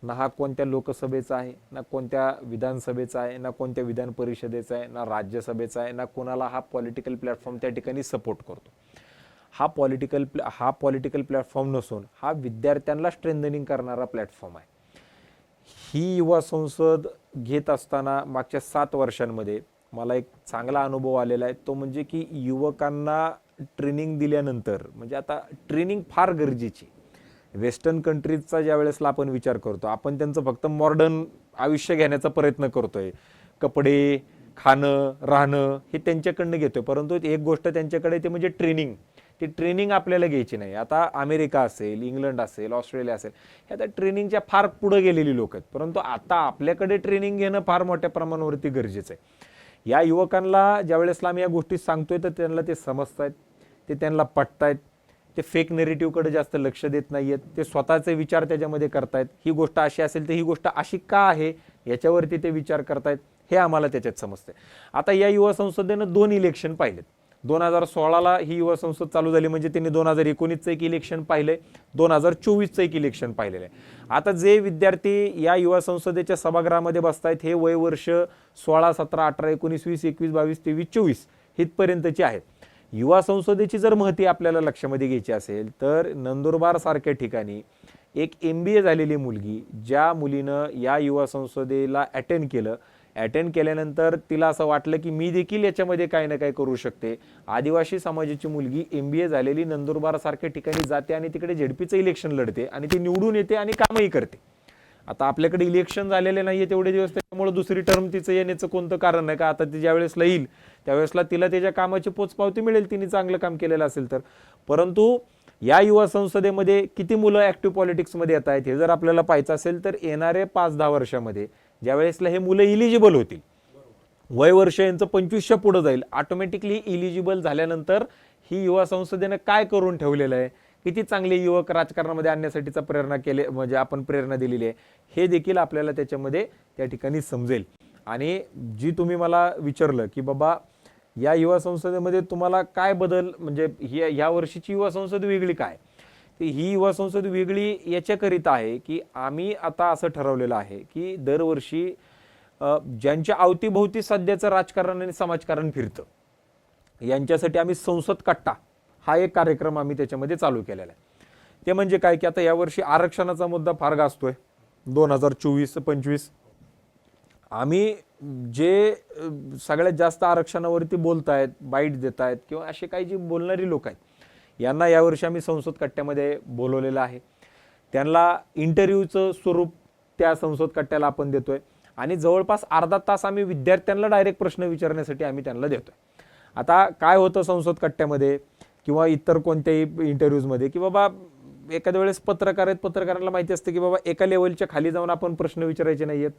ना हा कोणत्या लोकसभेचा आहे, ना कोणत्या विधानसभेचा आहे, ना कोणत्या विधान परिषदेचा आहे, ना राज्यसभेचा आहे, ना कोणाला हा पॉलिटिकल प्लॅटफॉर्म त्या ठिकाणी सपोर्ट करतो. हा पॉलिटिकल प्लॅटफॉर्म नसून हा विद्यार्थ्यांना स्ट्रेंथनिंग करणारा प्लॅटफॉर्म आहे. ही युवा संसद घेत असताना मागच्या 7 वर्षांमध्ये मला एक चांगला अनुभव आलेला आहे. तो म्हणजे की युवकांना ट्रेनिंग दिल्यानंतर, म्हणजे आता ट्रेनिंग फार गरजेची. वेस्टर्न कंट्रीजचा ज्या वेळेसला आपण विचार करतो, आपण त्यांचं फक्त मॉडर्न आयुष्य घेण्याचा प्रयत्न करतोय, कपडे, खाणं, राहणं हे त्यांच्याकडनं घेतोय, परंतु एक गोष्ट त्यांच्याकडे ते म्हणजे ट्रेनिंग. ती ट्रेनिंग आपल्याला घ्यायची नाही. आता अमेरिका असेल, इंग्लंड असेल, ऑस्ट्रेलिया असेल, हे आता ट्रेनिंगच्या फार पुढे गेलेली लोक आहेत, परंतु आता आपल्याकडे ट्रेनिंग घेणं फार मोठ्या प्रमाणावरती गरजेचं आहे. या युवकांना ज्या वेळेसला आम्ही या गोष्टी सांगतोय तर त्यांना ते समजतायत, ते त्यांना पटतायत, ते फेक नेरेटिव्हकडे जास्त लक्ष देत नाहीयेत, ते स्वतःचे विचार त्याच्यामध्ये करतायत. ही गोष्ट अशी असेल तर ही गोष्ट अशी का आहे याच्यावरती ते विचार करतायत, हे आम्हाला त्याच्यात समजतंय. आता या युवा संसदेनं 2 इलेक्शन पाहिलेत. 2016ला ही युवा संसद चालू झाली, म्हणजे त्यांनी 2019चं एक इलेक्शन पाहिलंय, 2024चं एक इलेक्शन पाहिलेलं आहे. आता जे विद्यार्थी या युवा संसदेच्या सभागृहामध्ये बसतायत हे वय वर्ष 16, 17, 18, 19, 20, 21, 22, 23, 24 हितपर्यंतची आहेत. युवा संसदेची जर महती आपल्याला लक्षामध्ये घ्यायची असेल तर नंदुरबार सारख्या ठिकाणी एक MBA झालेली मुलगी, ज्या मुलीनं या युवा संसदेला अटेंड केल्यानंतर तिला असं वाटलं की मी देखील याच्यामध्ये काही ना काही करू शकते. आदिवासी समाजाची मुलगी MBA झालेली नंदुरबार सारख्या ठिकाणी जाते आणि तिकडे झेडपीचं इलेक्शन लढते आणि ती निवडून येते आणि कामही करते. आता आपल्याकडे इलेक्शन झालेले नाहीये तेवढे दिवस, त्यामुळे दुसरी टर्म तिचं येण्याचं कोणतं कारण नाही का. आता ती ज्या वेळेसला येईल त्यावेळेसला तिला त्याच्या कामाची पोचपावती मिळेल, तिने चांगलं काम केलेलं असेल तर. परंतु या युवा संसदेमध्ये किती मुलं ॲक्टिव्ह पॉलिटिक्समध्ये येत आहेत हे जर आपल्याला पाहायचं असेल तर येणारे 5-10 वर्षामध्ये ज्या वेळेसला हे मुलं इलिजिबल होतील, वय वर्ष यांचं 25च्या पुढे जाईल, ऑटोमॅटिकली इलिजिबल झाल्यानंतर ही युवा संसदेनं काय करून ठेवलेलं आहे, किती चांगले युवक राजकारणामध्ये आणण्यासाठीचा म्हणजे आपण प्रेरणा दिलेली आहे, हे देखील आपल्याला त्याच्यामध्ये त्या ठिकाणी समजेल. आणि जी तुम्ही मला विचारलं की बाबा या युवा संसदेमध्ये तुम्हाला काय बदल, म्हणजे ह्या वर्षीची युवा संसद वेगळी काय, तर ही युवा संसद वेगळी याच्याकरिता आहे की आम्ही आता असं ठरवलेलं आहे की दरवर्षी ज्यांच्या अवतीभोवती सध्याचं राजकारण आणि समाजकारण फिरतं यांच्यासाठी आम्ही संसद कट्टा हा एक कार्यक्रम आम्ही त्याच्यामध्ये चालू केलेला आहे. ते म्हणजे काय की आता यावर्षी आरक्षणाचा मुद्दा फार गाजतोय 2024-25. आम्ही जे सगळ्यात जास्त आरक्षणावरती बोलतायत, बाईट देत आहेत किंवा असे काही जी बोलणारी लोक आहेत यांना यावर्षी आम्ही संसद कट्ट्यामध्ये बोलवलेलं आहे. त्यांना इंटरव्ह्यूचं स्वरूप त्या संसद कट्ट्याला आपण देतोय आणि जवळपास अर्धा तास आम्ही विद्यार्थ्यांना डायरेक्ट प्रश्न विचारण्यासाठी आम्ही त्यांना देतोय. आता काय होतं संसद कट्ट्यामध्ये किंवा इतर कोणत्याही इंटरव्ह्यूजमध्ये की बाबा एखाद्या वेळेस पत्रकार आहेत, पत्रकारांना माहिती असते की बाबा एका लेवलच्या खाली जाऊन आपण प्रश्न विचारायचे नाही आहेत,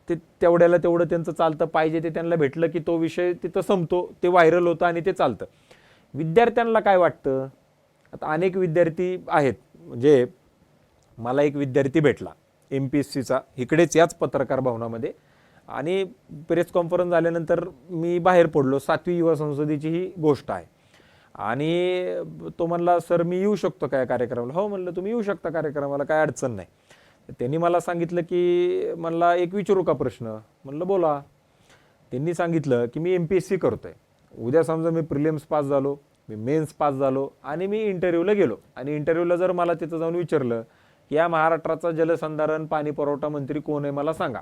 ते तेवढ्याला तेवढं त्यांचं चालतं, पाहिजे ते त्यांना भेटलं की तो विषय तिथं संपतो, ते व्हायरल होतं आणि ते चालतं. विद्यार्थ्यांना काय वाटतं, आता अनेक विद्यार्थी आहेत, म्हणजे मला एक विद्यार्थी भेटला MPSCचा इकडेच याच पत्रकार भवनामध्ये आणि प्रेस कॉन्फरन्स झाल्यानंतर मी बाहेर पडलो. 7वी युवा संसदेची ही गोष्ट आहे आणि तो म्हणला सर मी येऊ शकतो काय कार्यक्रमाला. हो म्हणलं तुम्ही येऊ शकता कार्यक्रमाला, काय अडचण नाही. त्यांनी मला सांगितलं की मला एक विचारू का प्रश्न. म्हणलं बोला. त्यांनी सांगितलं की मी MPSC करतोय, उद्या समजा मी प्रिलिम्स पास झालो, मी मेन्स पास झालो आणि मी इंटरव्ह्यूला गेलो आणि इंटरव्ह्यूला जर मला तिथं जाऊन विचारलं की या महाराष्ट्राचा जलसंधारण पाणी पुरवठा मंत्री कोण आहे मला सांगा,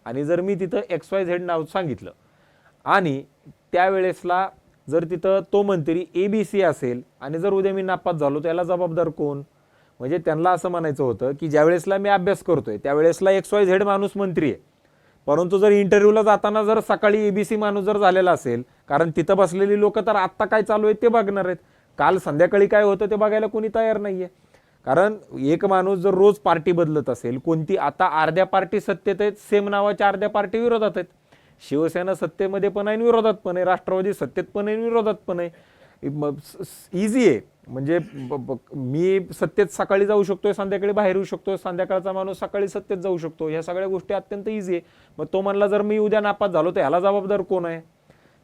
आणि जर मी तिथं XYZ नाव सांगितलं आणि त्यावेळेसला जर तिथं तो मंत्री ABC असेल आणि जर उद्या मी नापास झालो त्याला जबाबदार कोण. म्हणजे त्यांना असं म्हणायचं होतं की ज्यावेळेसला मी अभ्यास करतोय त्यावेळेसला XYZ माणूस मंत्री आहे, परंतु जर इंटरव्ह्यूला जाताना जर सकाळी ABC माणूस जर झालेला असेल, कारण तिथं बसलेली लोक तर आत्ता काय चालू आहे ते बघणार आहेत, काल संध्याकाळी काय होतं ते बघायला कोणी तयार नाहीये. कारण एक माणूस जर रोज पार्टी बदलत असेल, कोणती आता अर्ध्या पार्टी सत्तेत आहेत, सेम नावाच्या अर्ध्या पार्टी विरोधात आहेत. शिवसेना सत्तेमध्ये पण आहे विरोधात पण आहे, राष्ट्रवादी सत्तेत पण आहे विरोधात पण आहे. इझी आहे, म्हणजे मी सत्तेत सकाळी जाऊ शकतोय, संध्याकाळी बाहेर येऊ शकतो, संध्याकाळचा माणूस सकाळी सत्तेत जाऊ शकतो. ह्या सगळ्या गोष्टी अत्यंत इझी आहे. मग तो म्हणला जर मी उद्या नापास झालो तर ह्याला जबाबदार कोण आहे.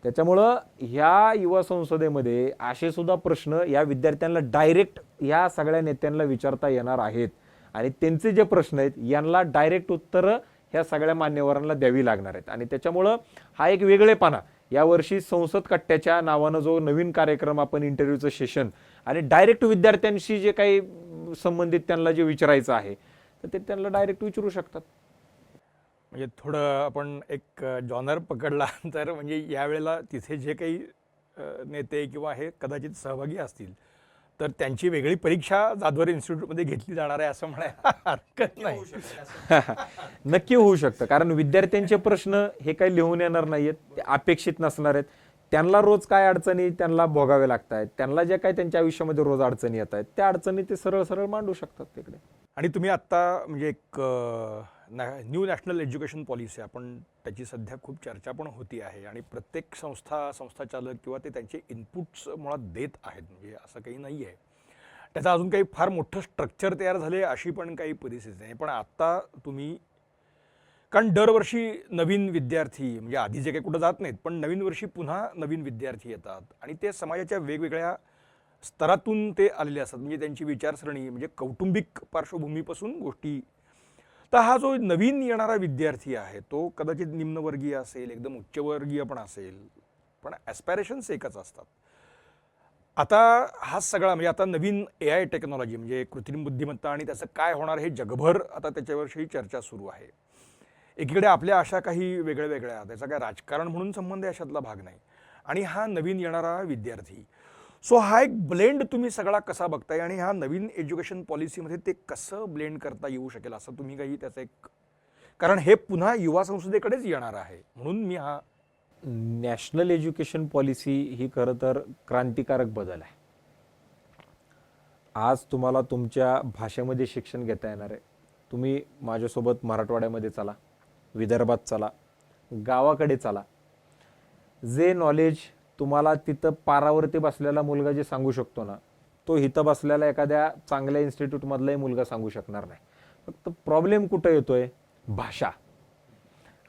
त्याच्यामुळं ह्या युवा संसदेमध्ये असे सुद्धा प्रश्न या विद्यार्थ्यांना डायरेक्ट या सगळ्या नेत्यांना विचारता येणार आहेत आणि त्यांचे जे प्रश्न आहेत यांना डायरेक्ट उत्तरं ह्या सगळ्या मान्यवरांना द्यावी लागणार आहेत. आणि त्याच्यामुळं हा एक वेगळेपणा यावर्षी संसद कट्ट्याच्या नावानं जो नवीन कार्यक्रम आपण इंटरव्ह्यूचं सेशन आणि डायरेक्ट विद्यार्थ्यांशी जे काही संबंधित त्यांना जे विचारायचं आहे तर ते त्यांना डायरेक्ट विचारू शकतात. म्हणजे थोडं आपण एक जॉनर पकडला तर म्हणजे यावेळेला तिथे जे काही नेते किंवा हे कदाचित सहभागी असतील तर त्यांची वेगळी परीक्षा जाधवर इन्स्टिट्यूटमध्ये घेतली जाणार आहे असं म्हणायला हरकत नाही. नक्की होऊ शकतं, कारण विद्यार्थ्यांचे प्रश्न हे काही लिहून येणार नाहीयेत, ते अपेक्षित नसणार आहेत. त्यांना रोज काय अडचणी त्यांना भोगावे लागत आहेत, त्यांना जे काय त्यांच्या आयुष्यामध्ये रोज अडचणी येत आहेत त्या अडचणी ते सरळ सरळ मांडू शकतात तिकडे. आणि तुम्ही आत्ता म्हणजे एक न्यू नॅशनल एज्युकेशन पॉलिसी आपण त्याची सध्या खूप चर्चा पण होती आहे आणि प्रत्येक संस्थाचालक किंवा ते त्यांचे इनपुट्स मुळात देत आहेत, म्हणजे असं काही नाही आहे. त्याचं अजून काही फार मोठं स्ट्रक्चर तयार झाले अशी पण काही परिस्थिती नाही. पण आत्ता तुम्ही, कारण दरवर्षी नवीन विद्यार्थी म्हणजे आधी जे काही कुठं जात नाहीत पण नवीन वर्षी पुन्हा नवीन विद्यार्थी येतात आणि ते समाजाच्या वेगवेगळ्या स्तरातून ते आलेले असतात. म्हणजे त्यांची विचारसरणी म्हणजे कौटुंबिक पार्श्वभूमीपासून गोष्टी. तर हा जो नवीन येणारा विद्यार्थी आहे तो कदाचित निम्नवर्गीय असेल, एकदम उच्चवर्गीय पण असेल, पण ॲस्पायरेशन्स एकच असतात. आता हा सगळा म्हणजे आता नवीन AI टेक्नॉलॉजी म्हणजे कृत्रिम बुद्धिमत्ता आणि त्याचं काय होणार हे जगभर आता त्याच्याविषयी चर्चा सुरू आहे. एकीकडे आपल्या अशा काही वेगळ्या त्याचा काय राजकारण म्हणून संबंध आहे अशातला भाग नाही, आणि हा नवीन येणारा विद्यार्थी. सो हा एक ब्लेंड तुम्ही सगळा कसा बघताय आणि ह्या नवीन एज्युकेशन पॉलिसीमध्ये ते कसं ब्लेंड करता येऊ शकेल असं तुम्ही काही त्याचं एक, कारण हे पुन्हा युवा संसदेकडेच येणार आहे म्हणून मी हा नॅशनल एज्युकेशन पॉलिसी ही खरं तर क्रांतिकारक बदल आहे. आज तुम्हाला तुमच्या भाषेमध्ये शिक्षण घेता येणार आहे. तुम्ही माझ्यासोबत मराठवाड्यामध्ये चला, विदर्भात चला, गावाकडे चला, जे नॉलेज तुम्हाला तिथं पारावरती बसलेला मुलगा जे सांगू शकतो ना तो इथं बसलेला एखाद्या चांगल्या इन्स्टिट्यूटमधलाही मुलगा सांगू शकणार नाही. फक्त प्रॉब्लेम कुठं येतोय, भाषा.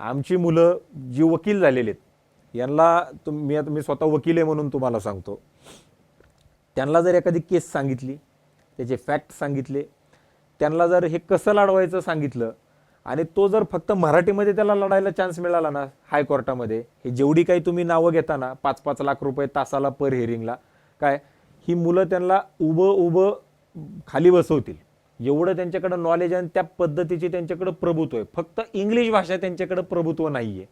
आमची मुलं जी वकील झालेली आहेत यांना मी स्वतः वकील आहे म्हणून तुम्हाला सांगतो, त्यांना जर एखादी केस सांगितली, त्याचे फॅक्ट सांगितले, त्यांना जर हे कसं लढवायचं सांगितलं आणि तो जर फक्त मराठीमध्ये त्याला लढायला चान्स मिळाला ना हायकोर्टामध्ये, हे जेवढी काही तुम्ही नावं घेता ना 5-5 लाख रुपये तासाला पर हिअरिंगला, काय ही मुलं त्यांना उभं खाली बसवतील एवढं त्यांच्याकडं नॉलेज आणि त्या पद्धतीची त्यांच्याकडं प्रभुत्व आहे. फक्त इंग्लिश भाषा त्यांच्याकडं प्रभुत्व नाही आहे.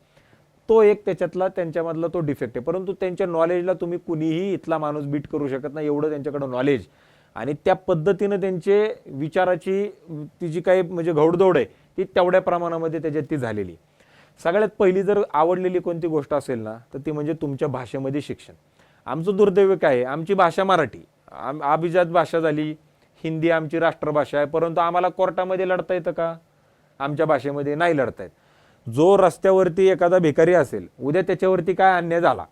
तो एक त्याच्यातला त्यांच्यामधला तो डिफेक्ट आहे. परंतु त्यांच्या नॉलेजला तुम्ही कुणीही इथला माणूस बीट करू शकत नाही, एवढं त्यांच्याकडं नॉलेज आणि त्या पद्धतीनं त्यांचे विचाराची ती जी काही म्हणजे घौडदौड आहे ती तेवढ्या प्रमाणामध्ये त्याच्यात ती झालेली. सगळ्यात पहिली जर आवडलेली कोणती गोष्ट असेल ना तर ती म्हणजे तुमच्या भाषेमध्ये शिक्षण. आमचं दुर्दैव काय आहे, आमची भाषा मराठी, अभिजात भाषा झाली, हिंदी आमची राष्ट्रभाषा आहे, परंतु आम्हाला कोर्टामध्ये लढता येतं का? आमच्या भाषेमध्ये नाही लढता येत. जो रस्त्यावरती एखादा भिकारी असेल, उद्या त्याच्यावरती काय अन्याय झाला,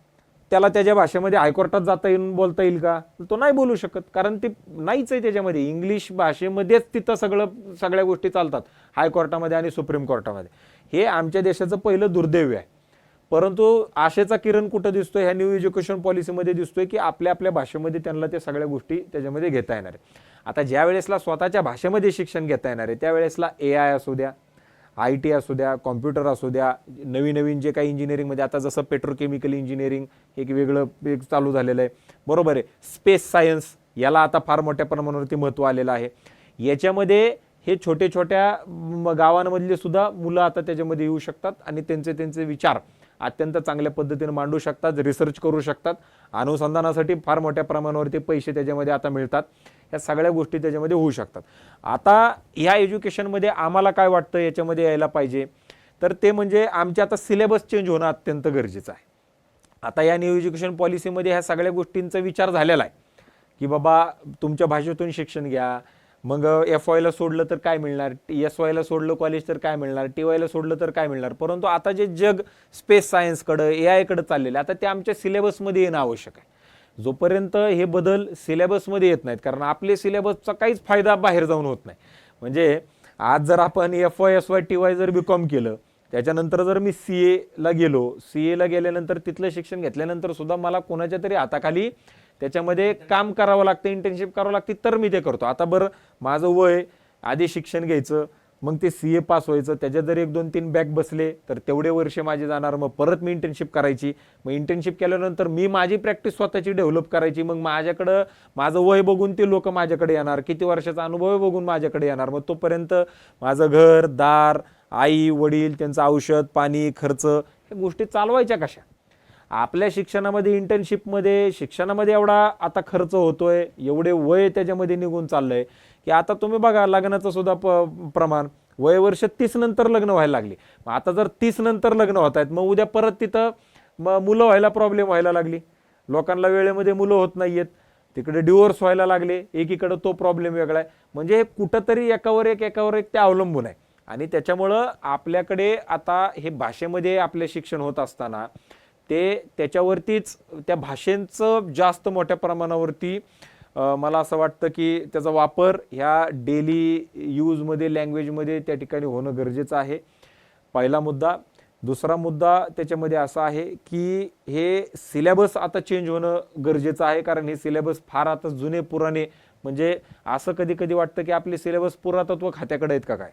त्याला त्याच्या भाषेमध्ये हायकोर्टात जाता येईल, बोलता येईल का? तो नाही बोलू शकत, कारण ते नाहीच आहे त्याच्यामध्ये. इंग्लिश भाषेमध्येच तिथं सगळ्या गोष्टी चालतात हायकोर्टामध्ये आणि सुप्रीम कोर्टामध्ये. हे आमच्या देशाचं पहिलं दुर्दैव आहे. परंतु आशेचा किरण कुठं दिसतोय? ह्या न्यू एज्युकेशन पॉलिसीमध्ये दिसतोय की आपल्या आपल्या भाषेमध्ये त्यांना त्या सगळ्या गोष्टी त्याच्यामध्ये घेता येणार आहे. आता ज्या वेळेसला स्वतःच्या भाषेमध्ये शिक्षण घेता येणार आहे त्यावेळेसला AI असू द्या, IT असू द्या, कॉम्प्युटर असू द्या, नवीन जे काही इंजिनिअरिंगमध्ये आता जसं पेट्रोकेमिकल इंजिनिअरिंग एक वेगळं एक चालू झालेलं आहे, बरोबर आहे. स्पेस सायन्स याला आता फार मोठ्या प्रमाणावरती महत्त्व आलेलं आहे. याच्यामध्ये हे छोट्या गावांमधले सुद्धा मुलं आता त्याच्यामध्ये येऊ शकतात आणि त्यांचे विचार अत्यंत चांगल्या पद्धतीने मांडू शकतात, रिसर्च करू शकतात. अनुसंधानासाठी फार मोठ्या प्रमाणावरती पैसे त्याच्यामध्ये आता मिळतात. या सगळ्या गोष्टी त्याच्यामध्ये होऊ शकतात. आता ह्या एज्युकेशनमध्ये आम्हाला काय वाटतं याच्यामध्ये यायला पाहिजे, तर ते म्हणजे आमचे आता सिलेबस चेंज होणं अत्यंत गरजेचं आहे. आता या न्यू एज्युकेशन पॉलिसीमध्ये ह्या सगळ्या गोष्टींचा विचार झालेला आहे की बाबा तुमच्या भाषेतून शिक्षण घ्या, मग FYला सोडलं तर काय मिळणार, SYला सोडलं कॉलेज तर काय मिळणार, TYला सोडलं तर काय मिळणार. परंतु आता जे जग स्पेस सायन्सकडं AIकडं चाललेलं आता ते आमच्या सिलेबसमध्ये येणं आवश्यक आहे. जोपर्यंत हे बदल सिलेबसमध्ये येत नाहीत, कारण आपले सिलेबसचा काहीच फायदा बाहेर जाऊन होत नाही. म्हणजे आज जर आपण FY SY TY जर BCom केलं, त्याच्यानंतर जर मी CAला गेलो, CAला गेल्यानंतर तिथलं शिक्षण घेतल्यानंतर सुद्धा मला कोणाच्या तरी हाताखाली त्याच्यामध्ये काम करावं लागतं, इंटर्नशिप करावं लागते, तर मी ते करतो. आता बरं माझं वय आधी शिक्षण घ्यायचं, मग ते CA पास व्हायचं, त्याच्यात जर 1-2-3 बॅक बसले तर तेवढे वर्ष माझे जाणार. मग परत मी इंटर्नशिप करायची, मग इंटर्नशिप केल्यानंतर मी माझी प्रॅक्टिस स्वतःची डेव्हलप करायची. मग माझ्याकडं माझं वय बघून ते लोक माझ्याकडे येणार, किती वर्षाचा अनुभव बघून माझ्याकडे येणार. मग तोपर्यंत माझं घर दार, आई वडील, त्यांचं औषध पाणी खर्च, या गोष्टी चालवायच्या कशा? आपल्या शिक्षणामध्ये इंटर्नशिपमध्ये शिक्षणामध्ये एवढा आता खर्च होतोय, एवढे वय त्याच्यामध्ये निघून चाललंय की आता तुम्ही बघा लग्नाचं सुद्धा प्रमाण वय वर्ष 30 नंतर लग्न व्हायला लागली. मग आता जर 30 नंतर लग्न होत आहेत, मग उद्या परत तिथं मुलं व्हायला प्रॉब्लेम व्हायला लागली, लोकांना वेळेमध्ये मुलं होत नाहीयेत, तिकडे डिवोर्स व्हायला लागले, एकीकडे तो प्रॉब्लेम वेगळा आहे. म्हणजे कुठंतरी एकावर एक ते अवलंबून आहे. आणि त्याच्यामुळं आपल्याकडे आता हे भाषेमध्ये आपले शिक्षण होत असताना ते त्याच्यावरतीच त्या भाषेंचं जास्त मोठ्या प्रमाणावरती मला असं वाटतं की त्याचा वापर ह्या डेली यूजमध्ये लँग्वेजमध्ये त्या ठिकाणी होणं गरजेचं आहे. पहिला मुद्दा. दुसरा मुद्दा त्याच्यामध्ये असा आहे की हे सिलेबस आता चेंज होणं गरजेचं आहे, कारण हे सिलेबस फार आता जुने पुराणे, म्हणजे असं कधी कधी वाटतं की आपले सिलेबस पुरातत्व खात्याकडे आहेत का काय.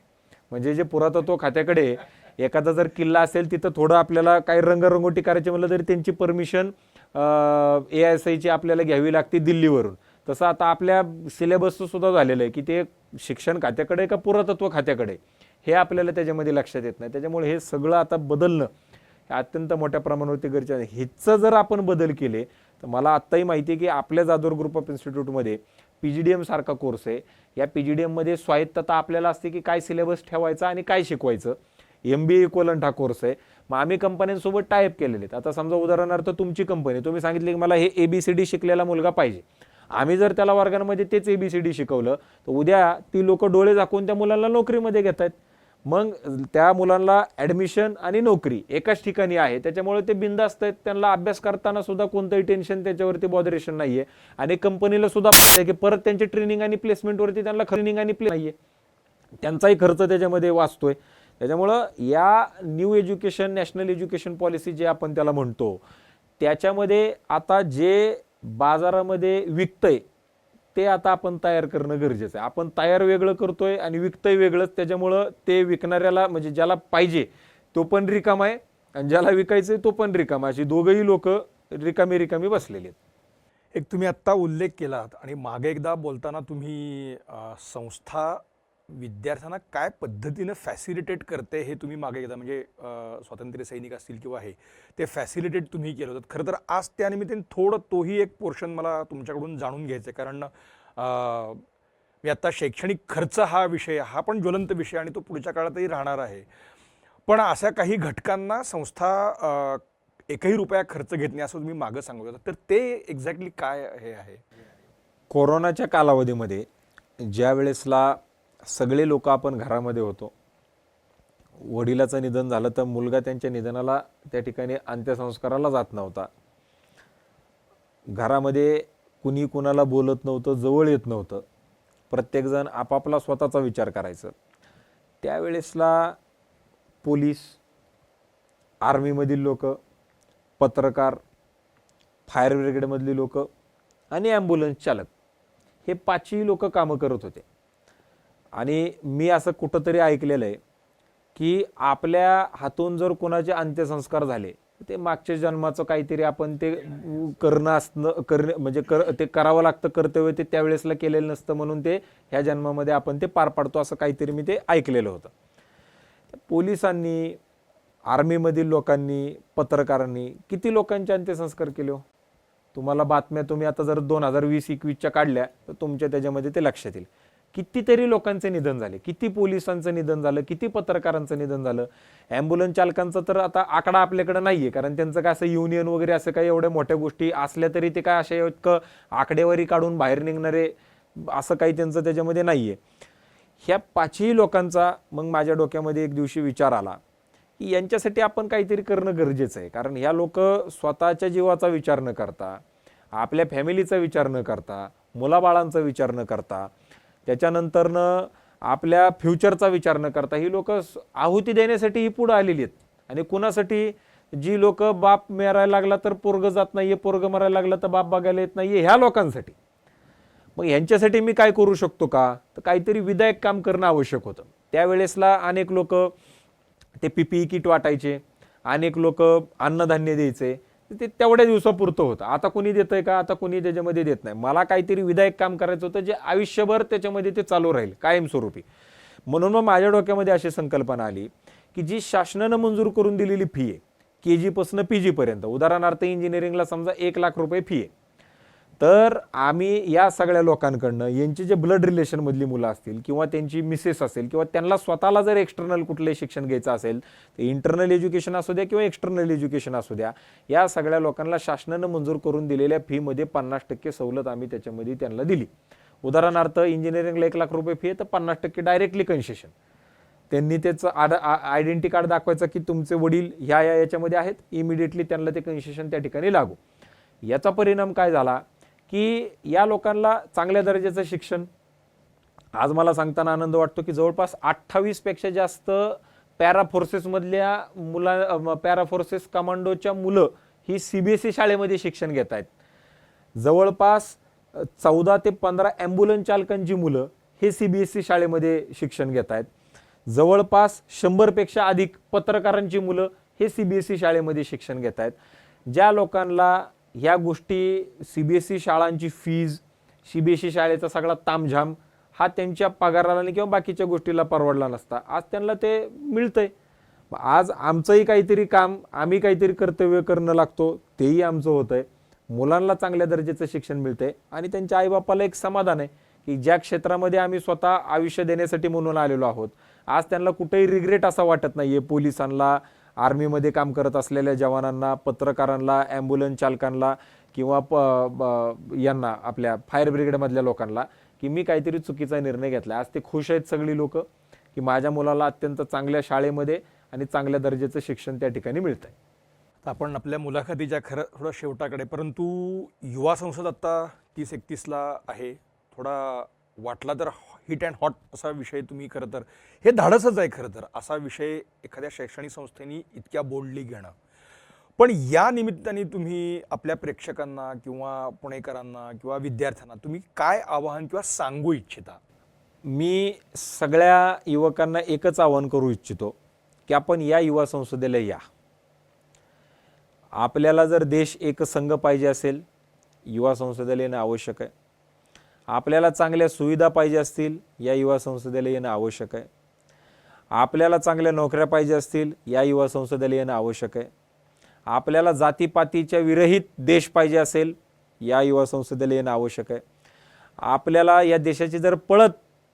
म्हणजे जे पुरातत्व खात्याकडे एखादा जर किल्ला असेल तिथं थोडं आपल्याला काही रंगरंगोटी करायची म्हणलं तरी त्यांची परमिशन AISIची आपल्याला घ्यावी लागते दिल्लीवरून. तसं आता आपल्या सिलेबसचं सुद्धा झालेलं आहे की ते शिक्षण खात्याकडे का पुरातत्व खात्याकडे, हे आपल्याला त्याच्यामध्ये लक्षात येत नाही. त्याच्यामुळे हे सगळं आता बदलणं अत्यंत मोठ्या प्रमाणावरती गरजेचं आहे. ह्याचं जर आपण बदल केले तर मला आत्ताही माहिती आहे की आपल्या जाधवर ग्रुप ऑफ इन्स्टिट्यूटमध्ये PGDM सारखा कोर्स आहे. या PGDMमध्ये स्वायत्तता आपल्याला असते की काय सिलेबस ठेवायचा आणि काय शिकवायचं. MBA इक्वलंट हा कोर्स आहे. मग आम्ही कंपन्यांसोबत टायअप केलेले आहेत. आता समजा उदाहरणार्थ तुमची कंपनी, तुम्ही सांगितले की मला हे ABCD शिकलेला मुलगा पाहिजे, आम्ही जर त्याला वर्गांमध्ये तेच ABCD शिकवलं तर उद्या ती लोक डोळे झाकून त्या मुलांना नोकरीमध्ये घेत आहेत. मग त्या मुलांना ॲडमिशन आणि नोकरी एकाच ठिकाणी आहे, त्याच्यामुळे ते बिंदास्त आहेत. त्यांना अभ्यास करताना सुद्धा कोणतंही टेन्शन त्याच्यावरती बॉदरेशन नाही आहे. आणि कंपनीला सुद्धा की परत त्यांची ट्रेनिंग आणि प्लेसमेंटवरती त्यांना ट्रेनिंग आणि नाही आहे, त्यांचाही खर्च त्याच्यामध्ये वाचतोय. त्याच्यामुळं या new education national education policy जे आपण त्याला म्हणतो त्याच्यामध्ये आता जे बाजारामध्ये विकतंय ते आता आपण तयार करणं गरजेचं आहे. आपण तयार वेगळं करतोय आणि विकतंय वेगळंच. त्याच्यामुळं ते विकणाऱ्याला म्हणजे ज्याला पाहिजे तो पण रिकामा आहे आणि ज्याला विकायचंय तो पण रिकामा, अशी दोघंही लोक रिकामी बसलेले आहेत. एक तुम्ही आत्ता उल्लेख केलात आणि मागे एकदा बोलताना तुम्ही संस्था विद्यार्थ्यांना काय पद्धतीनं फॅसिलिटेट करते हे तुम्ही मागे एकदा म्हणजे स्वातंत्र्य सैनिक असतील किंवा हे ते फॅसिलिटेट तुम्ही केलं होतं. खरं तर आज त्यानिमित्ताने थोडं तोही एक पोर्शन मला तुमच्याकडून जाणून घ्यायचं आहे, कारण मी आत्ता शैक्षणिक खर्च हा विषय हा पण ज्वलंत विषय आणि तो पुढच्या काळातही राहणार आहे. पण अशा काही घटकांना संस्था एकही रुपया खर्च घेत नाही असं तुम्ही मागं सांगत होता, तर ते एक्झॅक्टली काय हे आहे? कोरोनाच्या कालावधीमध्ये ज्या वेळेसला सगळे लोक आपण घरामध्ये होतो, वडिलाचं निधन झालं तर मुलगा त्यांच्या निधनाला त्या ठिकाणी अंत्यसंस्काराला जात नव्हता. घरामध्ये कुणी कुणाला बोलत नव्हतं, जवळ येत नव्हतं. प्रत्येकजण आपापला स्वतःचा विचार करायचं. त्यावेळेसला पोलीस, आर्मीमधील लोक, पत्रकार, फायर ब्रिगेडमधली लोक आणि ॲम्ब्युलन्स चालक हे पाचही लोक कामं करत होते. आणि मी असं कुठंतरी ऐकलेलं आहे की आपल्या हातून जर कोणाचे अंत्यसंस्कार झाले ते मागच्या जन्माचं काहीतरी आपण ते ते करावं लागतं कर्तव्य, ते त्यावेळेसला केलेलं नसतं, म्हणून ते ह्या जन्मामध्ये आपण ते पार पाडतो असं काहीतरी मी ते ऐकलेलं होतं. पोलिसांनी, आर्मीमधील लोकांनी, पत्रकारांनी किती लोकांचे अंत्यसंस्कार केले हो? तुम्हाला बातम्या तुम्ही आता जर 2020-21च्या काढल्या तर तुमच्या त्याच्यामध्ये ते लक्षात येईल. कितीतरी लोकांचे निधन झाले, किती पोलिसांचं निधन झालं, किती पत्रकारांचं निधन झालं. ॲम्ब्युलन्स चालकांचं तर आता आकडा आपल्याकडे नाहीये, कारण त्यांचं काय असं युनियन वगैरे असं काही एवढ्या मोठ्या गोष्टी असल्या तरी ते काय अशा इतकं आकडेवारी काढून बाहेर निघणारे असं काही त्यांचं त्याच्यामध्ये नाहीये. ह्या पाचही लोकांचा मग माझ्या डोक्यामध्ये एक दिवशी विचार आला की यांच्यासाठी आपण काहीतरी करणं गरजेचं आहे. कारण ह्या लोक स्वतःच्या जीवाचा विचार न करता, आपल्या फॅमिलीचा विचार न करता, मुलाबाळांचा विचार न करता, त्याच्यानंतरनं आपल्या फ्युचरचा विचार न करता ही लोक आहुती देण्यासाठी ही पुढे आलेली आहेत. आणि कुणासाठी? जी लोक बाप मरायला लागला तर पोरग जात नाहीये, पोरग मरायला लागला तर बाप बघायला येत नाहीये, ह्या लोकांसाठी. मग यांच्यासाठी मी काय करू शकतो का? तर काहीतरी विधायक काम करणं आवश्यक होतं. त्यावेळेसला अनेक लोक ते PPE किट वाटायचे, अनेक लोक अन्नधान्य द्यायचे, ते तेवढ्या दिवसापुरतं होतं. आता कोणी देतंय का? आता कोणी त्याच्यामध्ये देत नाही. मला काहीतरी विधायक काम करायचं होतं जे आयुष्यभर त्याच्यामध्ये ते चालू राहील कायमस्वरूपी. म्हणून मग माझ्या डोक्यामध्ये अशी संकल्पना आली की जी शासनानं मंजूर करून दिलेली फी आहे, KG पासून PG पर्यंत, उदाहरणार्थ इंजिनिअरिंगला समजा 1 लाख रुपये फी आहे, तर आम्ही या सगळ्या लोकांकडनं यांचे जे ब्लड रिलेशन मधली मुलं असतील किंवा त्यांची मिसेस असेल किंवा त्यांना स्वतःला जर एक्सटर्नल कुठले शिक्षण घ्यायचं असेल, ते इंटरनल एज्युकेशन असू द्या किंवा एक्सटर्नल एज्युकेशन असू द्या, या सगळ्या लोकांना शासनानं मंजूर करून दिलेल्या फीमध्ये 50% सवलत आम्ही त्याच्यामध्ये त्यांना दिली. उदाहरणार्थ इंजिनिअरिंगला 1 लाख रुपये फी आहे तर 50% डायरेक्टली कन्सेशन. त्यांनी त्याचं आयडेंटिटी कार्ड दाखवायचं की तुमचे वडील ह्या याच्यामध्ये आहेत, इमिडिएटली त्यांना ते कन्सेशन त्या ठिकाणी लागू. याचा परिणाम काय झाला की या लोकांना चांगल्या दर्जाचं शिक्षण, आज मला सांगताना आनंद वाटतो की जवळपास 28 पेक्षा जास्त पॅराफोर्सेस मधल्या पॅराफोर्सेस कमांडोच्या मुलं ही CBSE शाळेमध्ये शिक्षण घेत आहेत. जवळपास 14 ते 15 ॲम्ब्युलन्स चालकांची मुलं हे CBSE शाळेमध्ये शिक्षण घेत आहेत. जवळपास 100 पेक्षा अधिक पत्रकारांची मुलं हे CBSE शाळेमध्ये शिक्षण घेत आहेत. ज्या लोकांना ह्या गोष्टी, CBSE शाळांची फीज, CBSE शाळेचा सगळा तामझाम हा त्यांच्या पगाराला किंवा बाकीच्या गोष्टीला परवडला नसता, आज त्यांना ते मिळतंय. आज आमचंही काहीतरी काम, आम्ही काहीतरी कर्तव्य करणं लागतो, तेही आमचं होतंय. मुलांना चांगल्या दर्जाचं शिक्षण मिळतंय आणि त्यांच्या आईबापाला एक समाधान आहे की ज्या क्षेत्रामध्ये आम्ही स्वतः आयुष्य देण्यासाठी म्हणून आलेलो आहोत, आज त्यांना कुठेही रिग्रेट असा वाटत नाहीये. पोलिसांना, आर्मीमध्ये काम करत असलेल्या जवानांना, पत्रकारांना, ॲम्ब्युलन्स चालकांना किंवा यांना आपल्या फायर ब्रिगेडमधल्या लोकांना की मी काहीतरी चुकीचा निर्णय घेतला. आज ते खुश आहेत सगळी लोक की माझ्या मुलाला अत्यंत चांगल्या शाळेमध्ये आणि चांगल्या दर्जाचं शिक्षण त्या ठिकाणी मिळतंय. आपण आपल्या मुलाखतीच्या खरं थोडं शेवटाकडे, परंतु युवा संसद आत्ता 30-31ला आहे. थोडा वाटला तर हिट अँड हॉट असा विषय तुम्ही, खरं तर हे धाडसच आहे खरं तर असा विषय एखाद्या शैक्षणिक संस्थेने इतक्या बोल्डली घेणं. पण या निमित्ताने तुम्ही आपल्या प्रेक्षकांना किंवा पुणेकरांना किंवा विद्यार्थ्यांना तुम्ही काय आवाहन किंवा सांगू इच्छिता? मी सगळ्या युवकांना एकच आवाहन करू इच्छितो की आपण या युवा संसदेला या. आपल्याला जर देश एकसंघ पाहिजे असेल, युवा संसदेला येणं आवश्यक आहे. आपल्याला चांगल्या सुविधा पाहिजे असतील, या युवा संसदेला येणं आवश्यक आहे. आपल्याला चांगल्या नोकऱ्या पाहिजे असतील, या युवा संसदेला येणं आवश्यक आहे. आपल्याला जातीपातीच्या विरहित देश पाहिजे असेल, या युवा संसदेला येणं आवश्यक आहे. आपल्याला या देशाची जर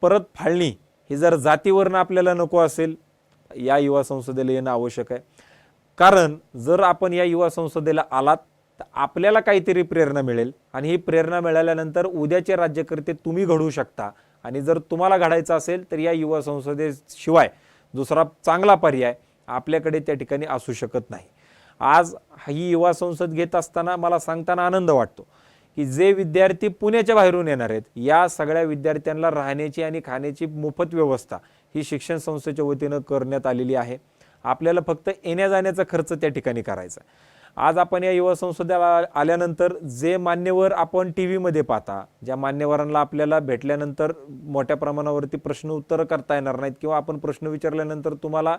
परत फाळणी ही जर जातीवरनं आपल्याला नको असेल, या युवा संसदेला येणं आवश्यक आहे. कारण जर आपण या युवा संसदेला आलात तर आपल्याला काहीतरी प्रेरणा मिळेल आणि ही प्रेरणा मिळाल्यानंतर उद्याचे राज्यकर्ते तुम्ही घडवू शकता. आणि जर तुम्हाला घडायचं असेल तर या युवा संसदेशिवाय दुसरा चांगला पर्याय आपल्याकडे त्या ठिकाणी असू शकत नाही. आज ही युवा संसद घेत असताना मला सांगताना आनंद वाटतो की जे विद्यार्थी पुण्याच्या बाहेरून येणार आहेत, या सगळ्या विद्यार्थ्यांना राहण्याची आणि खाण्याची मोफत व्यवस्था ही शिक्षण संस्थेच्या वतीनं करण्यात आलेली आहे. आपल्याला फक्त येण्या जाण्याचा खर्च त्या ठिकाणी करायचा. आज आपण या युवा संसदेला आल्यानंतर जे मान्यवर आपण टी व्हीमध्ये पाहता, ज्या मान्यवरांना आपल्याला भेटल्यानंतर मोठ्या प्रमाणावरती प्रश्न उत्तरं करता येणार नाहीत किंवा आपण प्रश्न विचारल्यानंतर तुम्हाला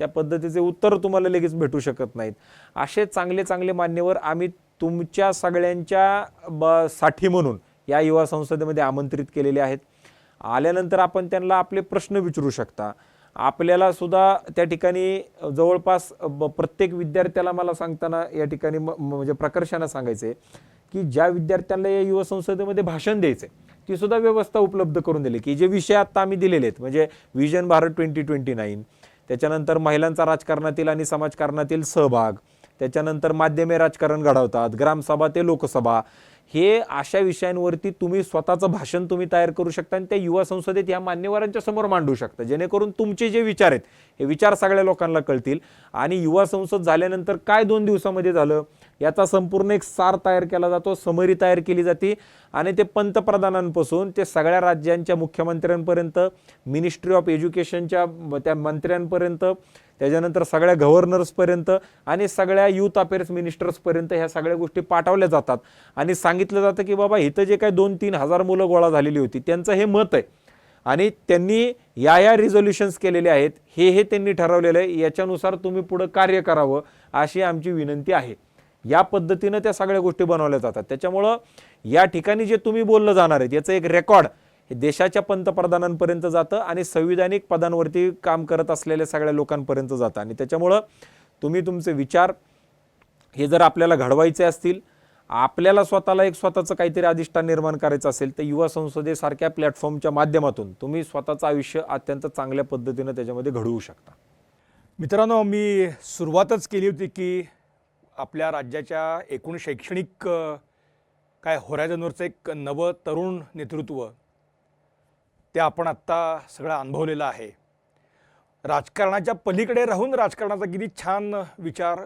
त्या पद्धतीचे उत्तर तुम्हाला लगेच भेटू शकत नाहीत, असे चांगले चांगले मान्यवर आम्ही तुमच्या सगळ्यांच्या साठी म्हणून या युवा संसदेमध्ये आमंत्रित केलेले आहेत. आल्यानंतर आपण त्यांना आपले प्रश्न विचारू शकता. आपल्याला सुद्धा त्या ठिकाणी जवळपास प्रत्येक विद्यार्थ्याला मला सांगताना या ठिकाणी म्हणजे प्रकर्षानं सांगायचं आहे की ज्या विद्यार्थ्यांना या युवा संसदेमध्ये भाषण द्यायचं आहे ती सुद्धा व्यवस्था उपलब्ध करून दिली की जे विषय आता आम्ही दिलेले आहेत, म्हणजे विजन भारत 2029, त्याच्यानंतर महिलांचा राजकारणातील आणि समाजकारणातील सहभाग, त्याच्यानंतर माध्यमे राजकारण घडवतात, ग्रामसभा ते लोकसभा, हे अशा विषयांवरती तुम्ही स्वतःचं भाषण तुम्ही तयार करू शकता आणि त्या युवा संसदेत या मान्यवरांच्या समोर मांडू शकता, जेणेकरून तुमचे जे विचार आहेत हे विचार सगळ्या लोकांना कळतील. आणि युवा संसद झाल्यानंतर काय 2 दिवसामध्ये झालं याचा संपूर्ण एक सार तयार केला जातो, समरी तयार केली जाते आणि ते पंतप्रधानांपासून ते सगळ्या राज्यांच्या मुख्यमंत्र्यांपर्यंत, मिनिस्ट्री ऑफ एज्युकेशनच्या त्या मंत्र्यांपर्यंत, त्याच्यानंतर सगळ्या गव्हर्नर्सपर्यंत आणि सगळ्या युथ अफेअर्स मिनिस्टर्सपर्यंत ह्या सगळ्या गोष्टी पाठवल्या जातात आणि सांगितलं जातं की बाबा इथं जे काही 2-3 हजार मुलं गोळा झालेली होती त्यांचं हे मत आहे आणि त्यांनी या रिझोल्युशन्स केलेले आहेत, हे त्यांनी ठरवलेलं आहे, याच्यानुसार तुम्ही पुढं कार्य करावं अशी आमची विनंती आहे. या पद्धतीनं त्या सगळ्या गोष्टी बनवल्या जातात. त्याच्यामुळं या ठिकाणी जे तुम्ही बोललं जाणार आहेत याचं एक रेकॉर्ड हे देशाच्या पंतप्रधानांपर्यंत जातं आणि संविधानिक पदांवरती काम करत असलेल्या सगळ्या लोकांपर्यंत जातं. आणि त्याच्यामुळं तुम्ही तुमचे विचार हे जर आपल्याला घडवायचे असतील, आपल्याला स्वतःला एक स्वतःचं काहीतरी अधिष्ठान निर्माण करायचं असेल तर युवा संसदेसारख्या प्लॅटफॉर्मच्या माध्यमातून तुम्ही स्वतःचं आयुष्य अत्यंत चांगल्या पद्धतीनं त्याच्यामध्ये घडवू शकता. मित्रांनो, मी सुरुवातच केली होती की आपल्या राज्याच्या एकूण शैक्षणिक काय होरायझनवरचं एक नवं तरुण नेतृत्व ते आपण आत्ता सगळं अनुभवलेलं आहे. राजकारणाच्या पलीकडे राहून राजकारणाचा किती छान विचार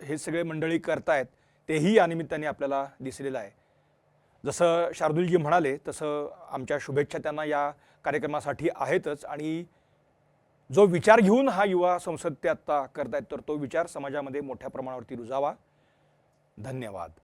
हे सगळे मंडळी करतायत तेही या निमित्ताने आपल्याला दिसलेलं आहे. जसं शार्दूलजी म्हणाले तसं आमच्या शुभेच्छा त्यांना या कार्यक्रमासाठी आहेतच. आणि जो विचार घेऊन हा युवा संसद ते आत्ता करतायत तर तो विचार समाजामध्ये मोठ्या प्रमाणावरती रुजावा. धन्यवाद.